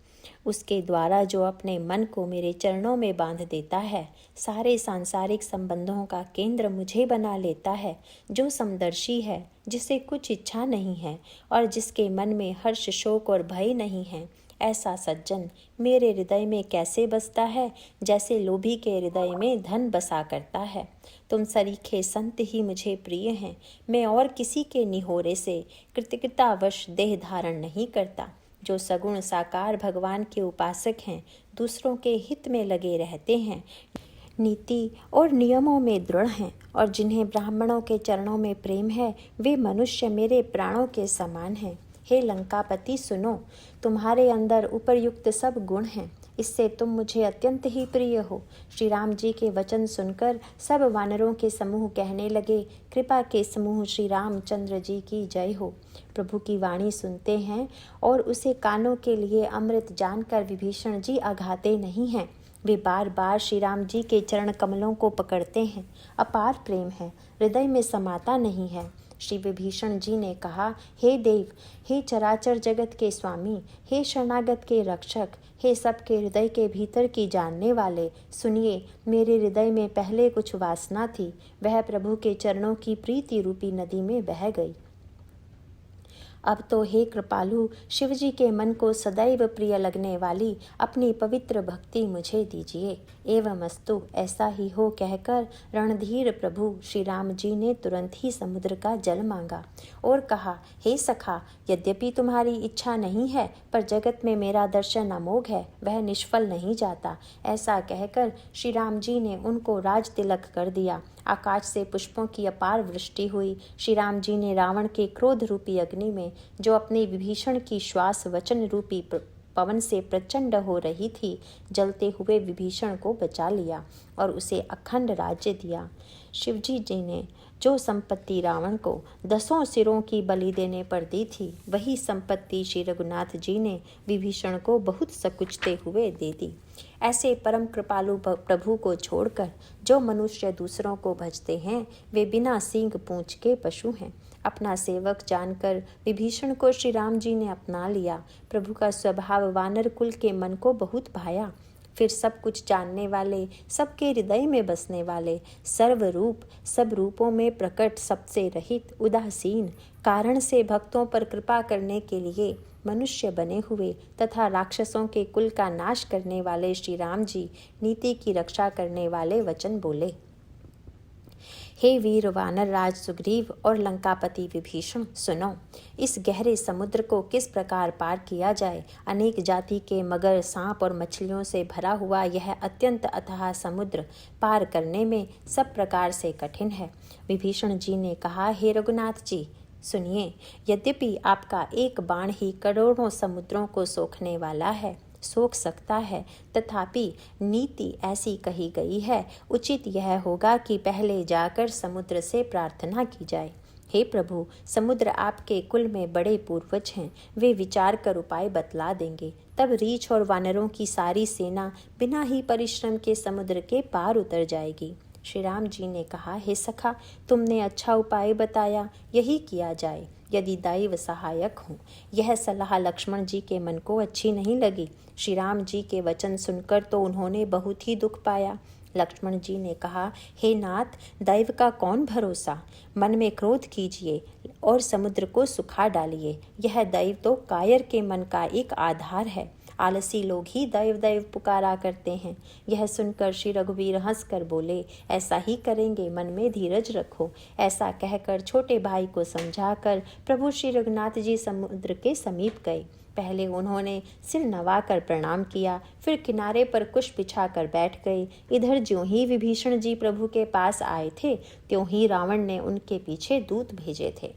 उसके द्वारा जो अपने मन को मेरे चरणों में बांध देता है, सारे सांसारिक संबंधों का केंद्र मुझे बना लेता है, जो समदर्शी है, जिसे कुछ इच्छा नहीं है और जिसके मन में हर्ष, शोक और भय नहीं है, ऐसा सज्जन मेरे हृदय में कैसे बसता है, जैसे लोभी के हृदय में धन बसा करता है। तुम सरीखे संत ही मुझे प्रिय हैं। मैं और किसी के निहोरे से कृतज्ञतावश देह धारण नहीं करता। जो सगुण साकार भगवान के उपासक हैं, दूसरों के हित में लगे रहते हैं, नीति और नियमों में दृढ़ हैं और जिन्हें ब्राह्मणों के चरणों में प्रेम है, वे मनुष्य मेरे प्राणों के समान हैं। हे लंकापति, सुनो, तुम्हारे अंदर उपरयुक्त सब गुण हैं, इससे तुम मुझे अत्यंत ही प्रिय हो। श्री राम जी के वचन सुनकर सब वानरों के समूह कहने लगे, कृपा के समूह श्री रामचंद्र जी की जय हो। प्रभु की वाणी सुनते हैं और उसे कानों के लिए अमृत जानकर विभीषण जी अघाते नहीं हैं। वे बार बार श्री राम जी के चरण कमलों को पकड़ते हैं। अपार प्रेम है, हृदय में समाता नहीं है। श्री विभीषण जी ने कहा, हे देव, हे चराचर जगत के स्वामी, हे शरणागत के रक्षक, हे सबके हृदय के भीतर की जानने वाले, सुनिए, मेरे हृदय में पहले कुछ वासना थी, वह प्रभु के चरणों की प्रीति रूपी नदी में बह गई। अब तो हे कृपालु, शिवजी के मन को सदैव प्रिय लगने वाली अपनी पवित्र भक्ति मुझे दीजिए। एवं अस्तु, ऐसा ही हो कहकर रणधीर प्रभु श्री राम जी ने तुरंत ही समुद्र का जल मांगा और कहा, हे सखा, यद्यपि तुम्हारी इच्छा नहीं है, पर जगत में मेरा दर्शन अमोघ है, वह निष्फल नहीं जाता। ऐसा कहकर श्री राम जी ने उनको राज तिलक कर दिया। आकाश से पुष्पों की अपार वृष्टि हुई। श्री राम जी ने रावण के क्रोध रूपी अग्नि में, जो अपने विभीषण की श्वास वचन रूपी पवन से प्रचंड हो रही थी, जलते हुए विभीषण को बचा लिया और उसे अखंड राज्य दिया। शिवजी जी ने जो संपत्ति रावण को 10 सिरों की बलि देने पर दी थी, वही संपत्ति श्री रघुनाथ जी ने विभीषण को बहुत सकुचते हुए दे दी। ऐसे परम कृपालु प्रभु को छोड़कर जो मनुष्य दूसरों को भजते हैं, वे बिना सींग पूंछ के पशु हैं। अपना सेवक जानकर विभीषण को श्री राम जी ने अपना लिया। प्रभु का स्वभाव वानर कुल के मन को बहुत भाया। फिर सब कुछ जानने वाले, सबके हृदय में बसने वाले, सर्वरूप, सब रूपों में प्रकट, सबसे रहित, उदासीन, कारण से भक्तों पर कृपा करने के लिए मनुष्य बने हुए तथा राक्षसों के कुल का नाश करने वाले श्री राम जी नीति की रक्षा करने वाले वचन बोले। हे वीर वानर राज सुग्रीव और लंकापति विभीषण, सुनो, इस गहरे समुद्र को किस प्रकार पार किया जाए। अनेक जाति के मगर, सांप और मछलियों से भरा हुआ यह अत्यंत अथाह समुद्र पार करने में सब प्रकार से कठिन है। विभीषण जी ने कहा, हे रघुनाथ जी, सुनिए, यद्यपि आपका एक बाण ही करोड़ों समुद्रों को सोखने वाला है, सोख सकता है, तथापि नीति ऐसी कही गई है, उचित यह होगा कि पहले जाकर समुद्र से प्रार्थना की जाए। हे प्रभु, समुद्र आपके कुल में बड़े पूर्वज हैं, वे विचार कर उपाय बतला देंगे। तब रीछ और वानरों की सारी सेना बिना ही परिश्रम के समुद्र के पार उतर जाएगी। श्री राम जी ने कहा, हे सखा, तुमने अच्छा उपाय बताया, यही किया जाए, यदि दैव सहायक हो। यह सलाह लक्ष्मण जी के मन को अच्छी नहीं लगी। श्री राम जी के वचन सुनकर तो उन्होंने बहुत ही दुख पाया। लक्ष्मण जी ने कहा, हे नाथ, दैव का कौन भरोसा, मन में क्रोध कीजिए और समुद्र को सुखा डालिए। यह दैव तो कायर के मन का एक आधार है। आलसी लोग ही दैव दैव पुकारा करते हैं। यह सुनकर श्री रघुवीर हंसकर बोले, ऐसा ही करेंगे, मन में धीरज रखो। ऐसा कहकर छोटे भाई को समझाकर प्रभु श्री रघुनाथ जी समुद्र के समीप गए। पहले उन्होंने सिर नवाकर प्रणाम किया, फिर किनारे पर कुश बिछाकर बैठ गए। इधर ज्यों ही विभीषण जी प्रभु के पास आए थे, त्यों ही रावण ने उनके पीछे दूत भेजे थे।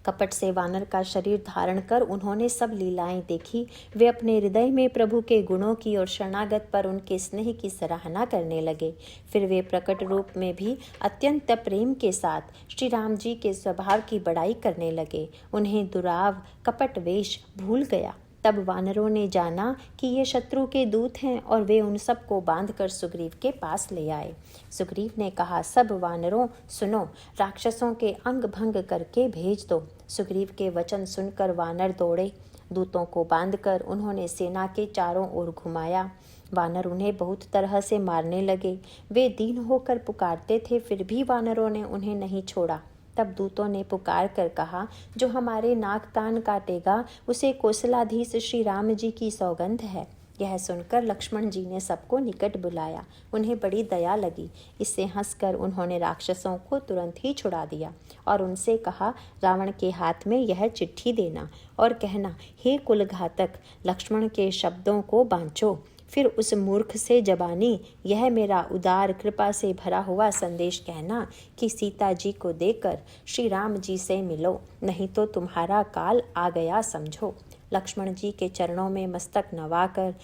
कपट से वानर का शरीर धारण कर उन्होंने सब लीलाएं देखी। वे अपने हृदय में प्रभु के गुणों की और शरणागत पर उनके स्नेह की सराहना करने लगे। फिर वे प्रकट रूप में भी अत्यंत प्रेम के साथ श्री राम जी के स्वभाव की बड़ाई करने लगे। उन्हें दुराव कपट वेश भूल गया। तब वानरों ने जाना कि ये शत्रु के दूत हैं और वे उन सबको बांधकर सुग्रीव के पास ले आए। सुग्रीव ने कहा, सब वानरों सुनो, राक्षसों के अंग भंग करके भेज दो। सुग्रीव के वचन सुनकर वानर दौड़े। दूतों को बांधकर उन्होंने सेना के चारों ओर घुमाया। वानर उन्हें बहुत तरह से मारने लगे। वे दीन होकर पुकारते थे, फिर भी वानरों ने उन्हें नहीं छोड़ा। तब दूतों ने पुकार कर कहा, जो हमारे नाक कान काटेगा उसे कौशलाधीश श्री राम जी की सौगंध है। यह सुनकर लक्ष्मण जी ने सबको निकट बुलाया। उन्हें बड़ी दया लगी। इससे हंसकर उन्होंने राक्षसों को तुरंत ही छुड़ा दिया और उनसे कहा, रावण के हाथ में यह चिट्ठी देना और कहना, हे कुलघातक, लक्ष्मण के शब्दों को बांचो। फिर उस मूर्ख से जबानी यह मेरा उदार कृपा से भरा हुआ संदेश कहना कि सीता जी को देकर श्री राम जी से मिलो, नहीं तो तुम्हारा काल आ गया समझो। लक्ष्मण जी के चरणों में मस्तक नवाकर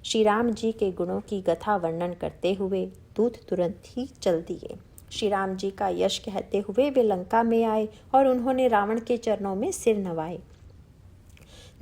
श्री राम जी के गुणों की कथा वर्णन करते हुए दूत तुरंत ही चल दिए। श्री राम जी का यश कहते हुए वे लंका में आए और उन्होंने रावण के चरणों में सिर नवाए।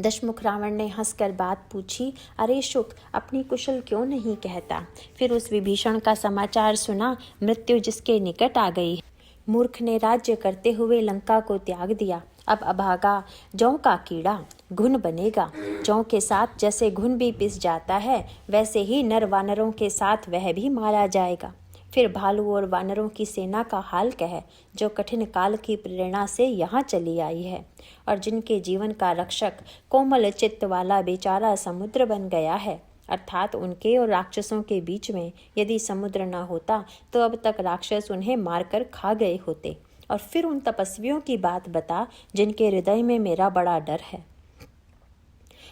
दशमुख रावण ने हंसकर बात पूछी, अरे शुक, अपनी कुशल क्यों नहीं कहता? फिर उस विभीषण का समाचार सुना, मृत्यु जिसके निकट आ गई। मूर्ख ने राज्य करते हुए लंका को त्याग दिया। अब अभागा जौ का कीड़ा घुन बनेगा। जौ के साथ जैसे घुन भी पिस जाता है, वैसे ही नर वानरों के साथ वह भी मारा जाएगा। फिर भालू और वानरों की सेना का हाल कह, जो कठिन काल की प्रेरणा से यहाँ चली आई है और जिनके जीवन का रक्षक कोमल चित्त वाला बेचारा समुद्र बन गया है। अर्थात उनके और राक्षसों के बीच में यदि समुद्र न होता तो अब तक राक्षस उन्हें मारकर खा गए होते। और फिर उन तपस्वियों की बात बता जिनके हृदय में मेरा बड़ा डर है।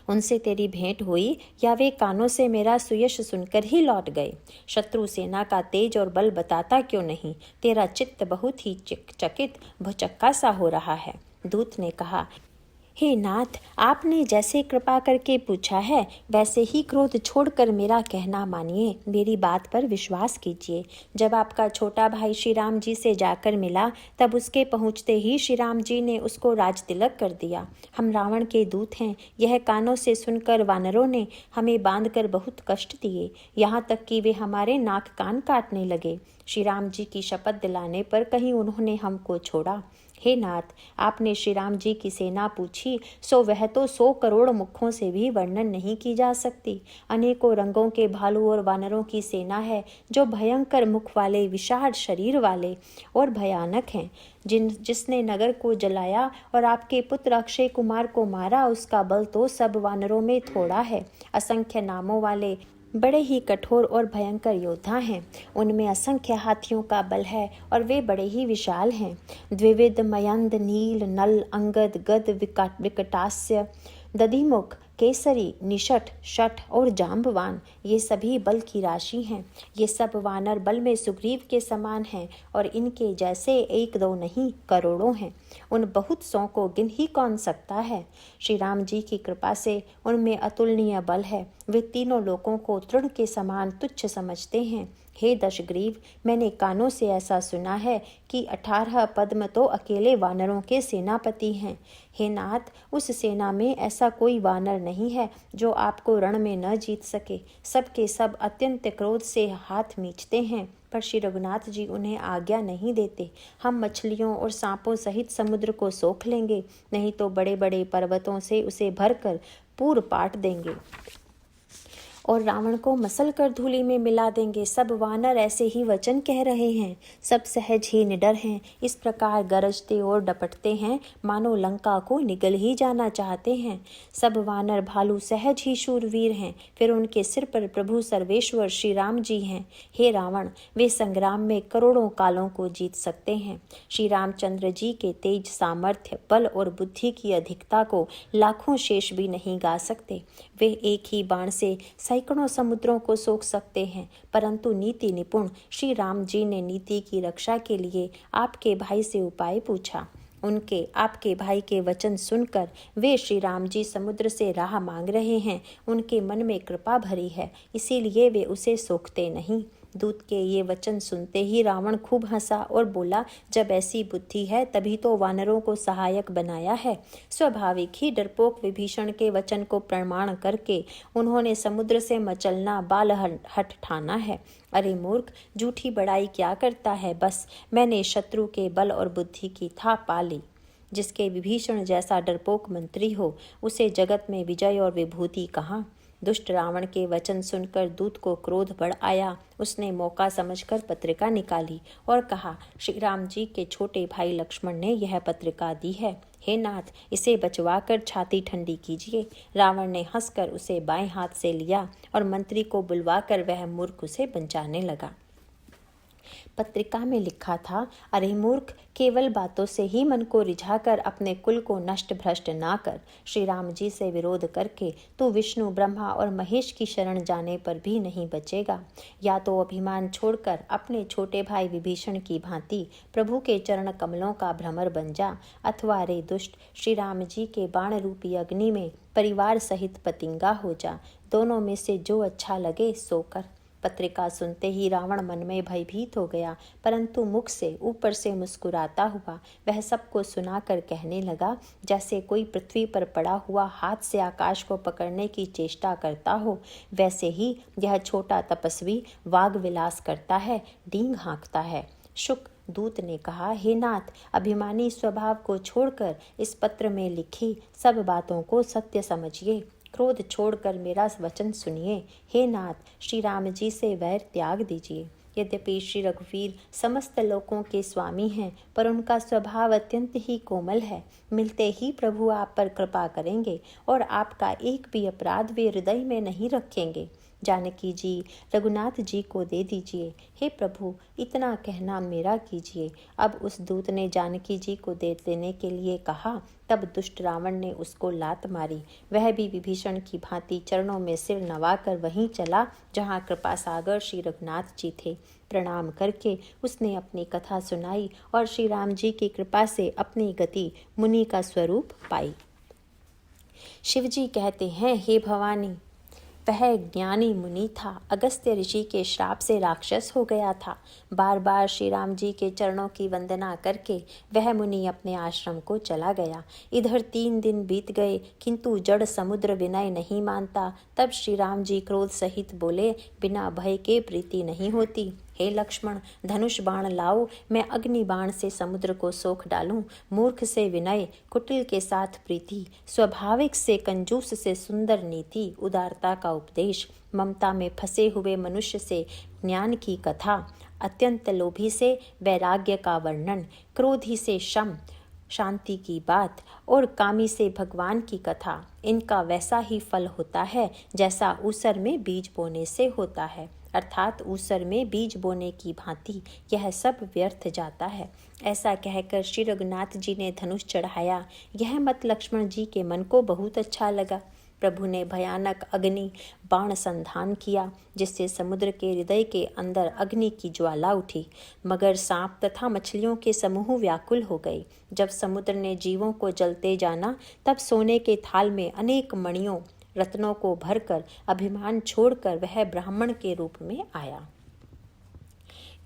उनसे तेरी भेंट हुई या वे कानों से मेरा सुयश सुनकर ही लौट गए? शत्रु सेना का तेज और बल बताता क्यों नहीं? तेरा चित्त बहुत ही चकित भुचक्का सा हो रहा है। दूत ने कहा, हे नाथ, आपने जैसे कृपा करके पूछा है वैसे ही क्रोध छोड़कर मेरा कहना मानिए, मेरी बात पर विश्वास कीजिए। जब आपका छोटा भाई श्री राम जी से जाकर मिला तब उसके पहुँचते ही श्री राम जी ने उसको राज तिलक कर दिया। हम रावण के दूत हैं, यह कानों से सुनकर वानरों ने हमें बांधकर बहुत कष्ट दिए, यहाँ तक कि वे हमारे नाक कान काटने लगे। श्री राम जी की शपथ दिलाने पर कहीं उन्होंने हमको छोड़ा? हे नाथ, आपने श्री राम जी की सेना पूछी, सो वह तो 100 करोड़ मुखों से भी वर्णन नहीं की जा सकती। अनेकों रंगों के भालू और वानरों की सेना है, जो भयंकर मुख वाले, विशाल शरीर वाले और भयानक हैं। जिसने नगर को जलाया और आपके पुत्र अक्षय कुमार को मारा, उसका बल तो सब वानरों में थोड़ा है। असंख्य नामों वाले बड़े ही कठोर और भयंकर योद्धा हैं। उनमें असंख्य हाथियों का बल है और वे बड़े ही विशाल हैं। द्विविध, मयंद, नील, नल, अंगद, गद, विकटास्य, दधिमुख, केसरी, निषठ, शठ और जाम्बवान, ये सभी बल की राशि हैं। ये सब वानर बल में सुग्रीव के समान हैं और इनके जैसे 1-2 नहीं, करोड़ों हैं। उन बहुत सौ को गिन ही कौन सकता है? श्री राम जी की कृपा से उनमें अतुलनीय बल है। वे तीनों लोगों को तृण के समान तुच्छ समझते हैं। हे दशग्रीव, मैंने कानों से ऐसा सुना है कि 18 पद्म तो अकेले वानरों के सेनापति हैं। हे नाथ, उस सेना में ऐसा कोई वानर नहीं है जो आपको रण में न जीत सके। सबके सब अत्यंत क्रोध से हाथ मींचते हैं, पर श्री रघुनाथ जी उन्हें आज्ञा नहीं देते। हम मछलियों और सांपों सहित समुद्र को सोख लेंगे, नहीं तो बड़े बड़े पर्वतों से उसे भरकर पूर पाट देंगे और रावण को मसल कर धूलि में मिला देंगे। सब वानर ऐसे ही वचन कह रहे हैं, सब सहज ही निडर हैं। इस प्रकार गरजते और डपटते हैं मानो लंका को निगल ही जाना चाहते हैं। सब वानर भालू सहज ही शूरवीर हैं, फिर उनके सिर पर प्रभु सर्वेश्वर श्री राम जी हैं। हे रावण, वे संग्राम में करोड़ों कालों को जीत सकते हैं। श्री रामचंद्र जी के तेज, सामर्थ्य, बल और बुद्धि की अधिकता को लाखों शेष भी नहीं गा सकते। वे एक ही बाण से सैकड़ों समुद्रों को सोख सकते हैं, परंतु नीति निपुण श्री राम जी ने नीति की रक्षा के लिए आपके भाई से उपाय पूछा। उनके आपके भाई के वचन सुनकर वे श्री राम जी समुद्र से राह मांग रहे हैं। उनके मन में कृपा भरी है, इसीलिए वे उसे सोखते नहीं। दूत के ये वचन सुनते ही रावण खूब हंसा और बोला, जब ऐसी बुद्धि है तभी तो वानरों को सहायक बनाया है। स्वाभाविक ही डरपोक विभीषण के वचन को प्रमाण करके उन्होंने समुद्र से मचलना बाल हठ ठाना है। अरे मूर्ख, झूठी बड़ाई क्या करता है। बस मैंने शत्रु के बल और बुद्धि की था पा ली। जिसके विभीषण जैसा डरपोक मंत्री हो, उसे जगत में विजय और विभूति कहाँ। दुष्ट रावण के वचन सुनकर दूत को क्रोध बढ़ आया। उसने मौका समझकर पत्रिका निकाली और कहा, श्री राम जी के छोटे भाई लक्ष्मण ने यह पत्रिका दी है। हे नाथ, इसे बचवाकर छाती ठंडी कीजिए। रावण ने हंसकर उसे बाएं हाथ से लिया और मंत्री को बुलवाकर वह मूर्ख उसे बचाने लगा। पत्रिका में लिखा था, अरे मूर्ख, केवल बातों से ही मन को रिझाकर अपने कुल को नष्ट भ्रष्ट ना कर। श्री राम जी से विरोध करके तू विष्णु, ब्रह्मा और महेश की शरण जाने पर भी नहीं बचेगा। या तो अभिमान छोड़कर अपने छोटे भाई विभीषण की भांति प्रभु के चरण कमलों का भ्रमर बन जा, अथवा रे दुष्ट, श्री राम जी के बाण रूपी अग्नि में परिवार सहित पतिंगा हो जा। दोनों में से जो अच्छा लगे सो कर। पत्रिका सुनते ही रावण मन में भयभीत हो गया, परंतु मुख से ऊपर से मुस्कुराता हुआ वह सबको सुनाकर कहने लगा, जैसे कोई पृथ्वी पर पड़ा हुआ हाथ से आकाश को पकड़ने की चेष्टा करता हो, वैसे ही यह छोटा तपस्वी वाग विलास करता है, डींग हाँकता है। शुक दूत ने कहा, हे नाथ, अभिमानी स्वभाव को छोड़कर इस पत्र में लिखी सब बातों को सत्य समझिए। क्रोध छोड़कर मेरा वचन सुनिए। हे नाथ, श्री राम जी से वैर त्याग दीजिए। यद्यपि श्री रघुवीर समस्त लोकों के स्वामी हैं, पर उनका स्वभाव अत्यंत ही कोमल है। मिलते ही प्रभु आप पर कृपा करेंगे और आपका एक भी अपराध वे हृदय में नहीं रखेंगे। जानकी जी, रघुनाथ जी को दे दीजिए। हे प्रभु, इतना कहना मेरा कीजिए। अब उस दूत ने जानकी जी को दे देने के लिए कहा। तब दुष्ट रावण ने उसको लात मारी। वह भी विभीषण की भांति चरणों में सिर नवाकर वहीं चला जहाँ कृपा सागर श्री रघुनाथ जी थे। प्रणाम करके उसने अपनी कथा सुनाई और श्री राम जी की कृपा से अपनी गति मुनि का स्वरूप पाई। शिवजी कहते हैं, हे भवानी, वह ज्ञानी मुनि था, अगस्त्य ऋषि के श्राप से राक्षस हो गया था। बार बार श्री राम जी के चरणों की वंदना करके वह मुनि अपने आश्रम को चला गया। इधर 3 दिन बीत गए, किंतु जड़ समुद्र विनय नहीं मानता। तब श्री राम जी क्रोध सहित बोले, बिना भय के प्रीति नहीं होती। हे लक्ष्मण, धनुष बाण लाओ, मैं अग्नि बाण से समुद्र को सोख डालूं। मूर्ख से विनय, कुटिल के साथ प्रीति, स्वाभाविक से कंजूस से सुंदर नीति, उदारता का उपदेश, ममता में फंसे हुए मनुष्य से ज्ञान की कथा, अत्यंत लोभी से वैराग्य का वर्णन, क्रोधी से शम शांति की बात और कामी से भगवान की कथा। इनका वैसा ही फल होता है जैसा ऊसर में बीज बोने से होता है, अर्थात ऊसर में बीज बोने की भांति यह सब व्यर्थ जाता है। ऐसा कहकर श्री रघुनाथ जी ने धनुष चढ़ाया। यह मत लक्ष्मण जी के मन को बहुत अच्छा लगा। प्रभु ने भयानक अग्नि बाण संधान किया, जिससे समुद्र के हृदय के अंदर अग्नि की ज्वाला उठी। मगर, सांप तथा मछलियों के समूह व्याकुल हो गए। जब समुद्र ने जीवों को जलते जाना, तब सोने के थाल में अनेक मणियों रत्नों को भरकर अभिमान छोड़कर वह ब्राह्मण के रूप में आया।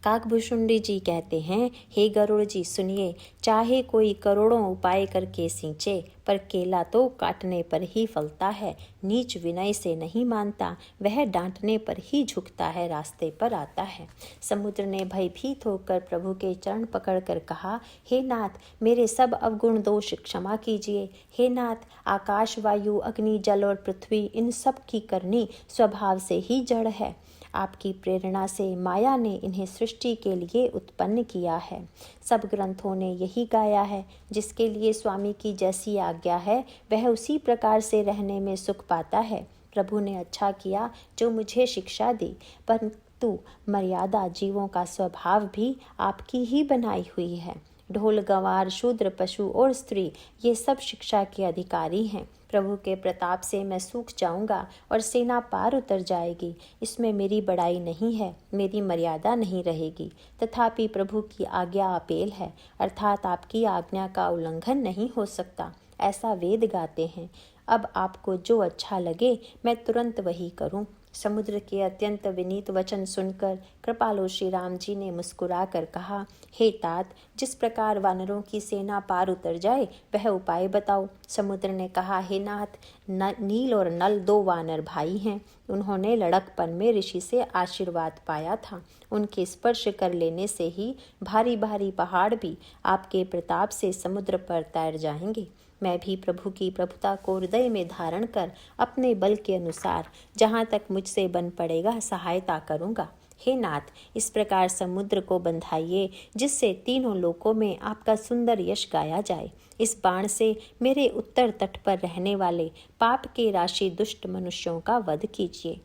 काकभूषुंडी जी कहते हैं, हे गरुड़ जी सुनिए, चाहे कोई करोड़ों उपाय करके सींचे, पर केला तो काटने पर ही फलता है। नीच विनय से नहीं मानता, वह डांटने पर ही झुकता है, रास्ते पर आता है। समुद्र ने भयभीत होकर प्रभु के चरण पकड़कर कहा, हे नाथ, मेरे सब अवगुण दोष क्षमा कीजिए। हे नाथ, आकाश, वायु, अग्नि, जल और पृथ्वी, इन सब की करनी स्वभाव से ही जड़ है। आपकी प्रेरणा से माया ने इन्हें सृष्टि के लिए उत्पन्न किया है। सब ग्रंथों ने यही गाया है, जिसके लिए स्वामी की जैसी आज्ञा है वह उसी प्रकार से रहने में सुख पाता है। प्रभु ने अच्छा किया जो मुझे शिक्षा दी, परंतु मर्यादा जीवों का स्वभाव भी आपकी ही बनाई हुई है। ढोल गंवार शूद्र पशु और स्त्री ये सब शिक्षा के अधिकारी हैं। प्रभु के प्रताप से मैं सूख जाऊंगा और सेना पार उतर जाएगी। इसमें मेरी बड़ाई नहीं है, मेरी मर्यादा नहीं रहेगी। तथापि प्रभु की आज्ञा अपेल है, अर्थात आपकी आज्ञा का उल्लंघन नहीं हो सकता, ऐसा वेद गाते हैं। अब आपको जो अच्छा लगे मैं तुरंत वही करूं। समुद्र के अत्यंत विनीत वचन सुनकर कृपालु श्री राम जी ने मुस्कुराकर कहा, हे तात, जिस प्रकार वानरों की सेना पार उतर जाए वह उपाय बताओ। समुद्र ने कहा, हे नाथ, नील और नल 2 वानर भाई हैं। उन्होंने लड़कपन में ऋषि से आशीर्वाद पाया था। उनके स्पर्श कर लेने से ही भारी भारी पहाड़ भी आपके प्रताप से समुद्र पर तैर जाएंगे। मैं भी प्रभु की प्रभुता को हृदय में धारण कर अपने बल के अनुसार जहाँ तक मुझसे बन पड़ेगा सहायता करूँगा। हे नाथ, इस प्रकार समुद्र को बंधाइए जिससे तीनों लोकों में आपका सुंदर यश गाया जाए। इस बाण से मेरे उत्तर तट पर रहने वाले पाप के राशि दुष्ट मनुष्यों का वध कीजिए।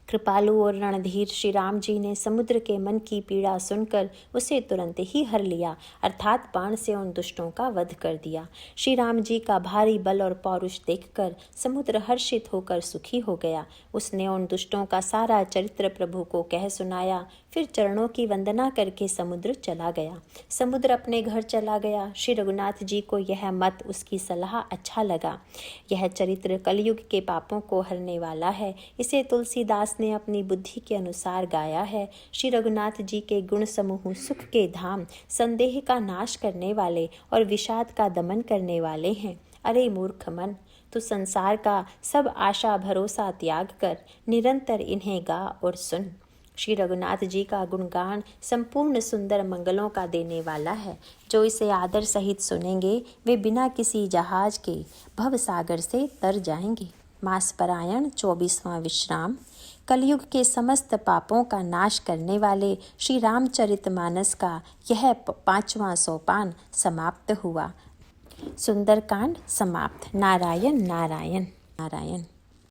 कृपालु और रणधीर श्री राम जी ने समुद्र के मन की पीड़ा सुनकर उसे तुरंत ही हर लिया, अर्थात बाण से उन दुष्टों का वध कर दिया। श्री राम जी का भारी बल और पौरुष देखकर समुद्र हर्षित होकर सुखी हो गया। उसने उन दुष्टों का सारा चरित्र प्रभु को कह सुनाया। फिर चरणों की वंदना करके समुद्र चला गया। समुद्र अपने घर चला गया। श्री रघुनाथ जी को यह मत, उसकी सलाह अच्छा लगा। यह चरित्र कलयुग के पापों को हरने वाला है। इसे तुलसीदास ने अपनी बुद्धि के अनुसार गाया है। श्री रघुनाथ जी के गुण समूह सुख के धाम, संदेह का नाश करने वाले और विषाद का दमन करने वाले हैं। अरे मूर्ख मन, तू संसार का सब आशा भरोसा त्याग कर निरंतर इन्हें गा और सुन। श्री रघुनाथ जी का गुणगान संपूर्ण सुंदर मंगलों का देने वाला है। जो इसे आदर सहित सुनेंगे वे बिना किसी जहाज के भव सागर से तर जाएंगे। मास परायण 24वां विश्राम। कलयुग के समस्त पापों का नाश करने वाले श्री रामचरितमानस का यह 5वां सोपान समाप्त हुआ। सुंदरकांड समाप्त। नारायण नारायण नारायण।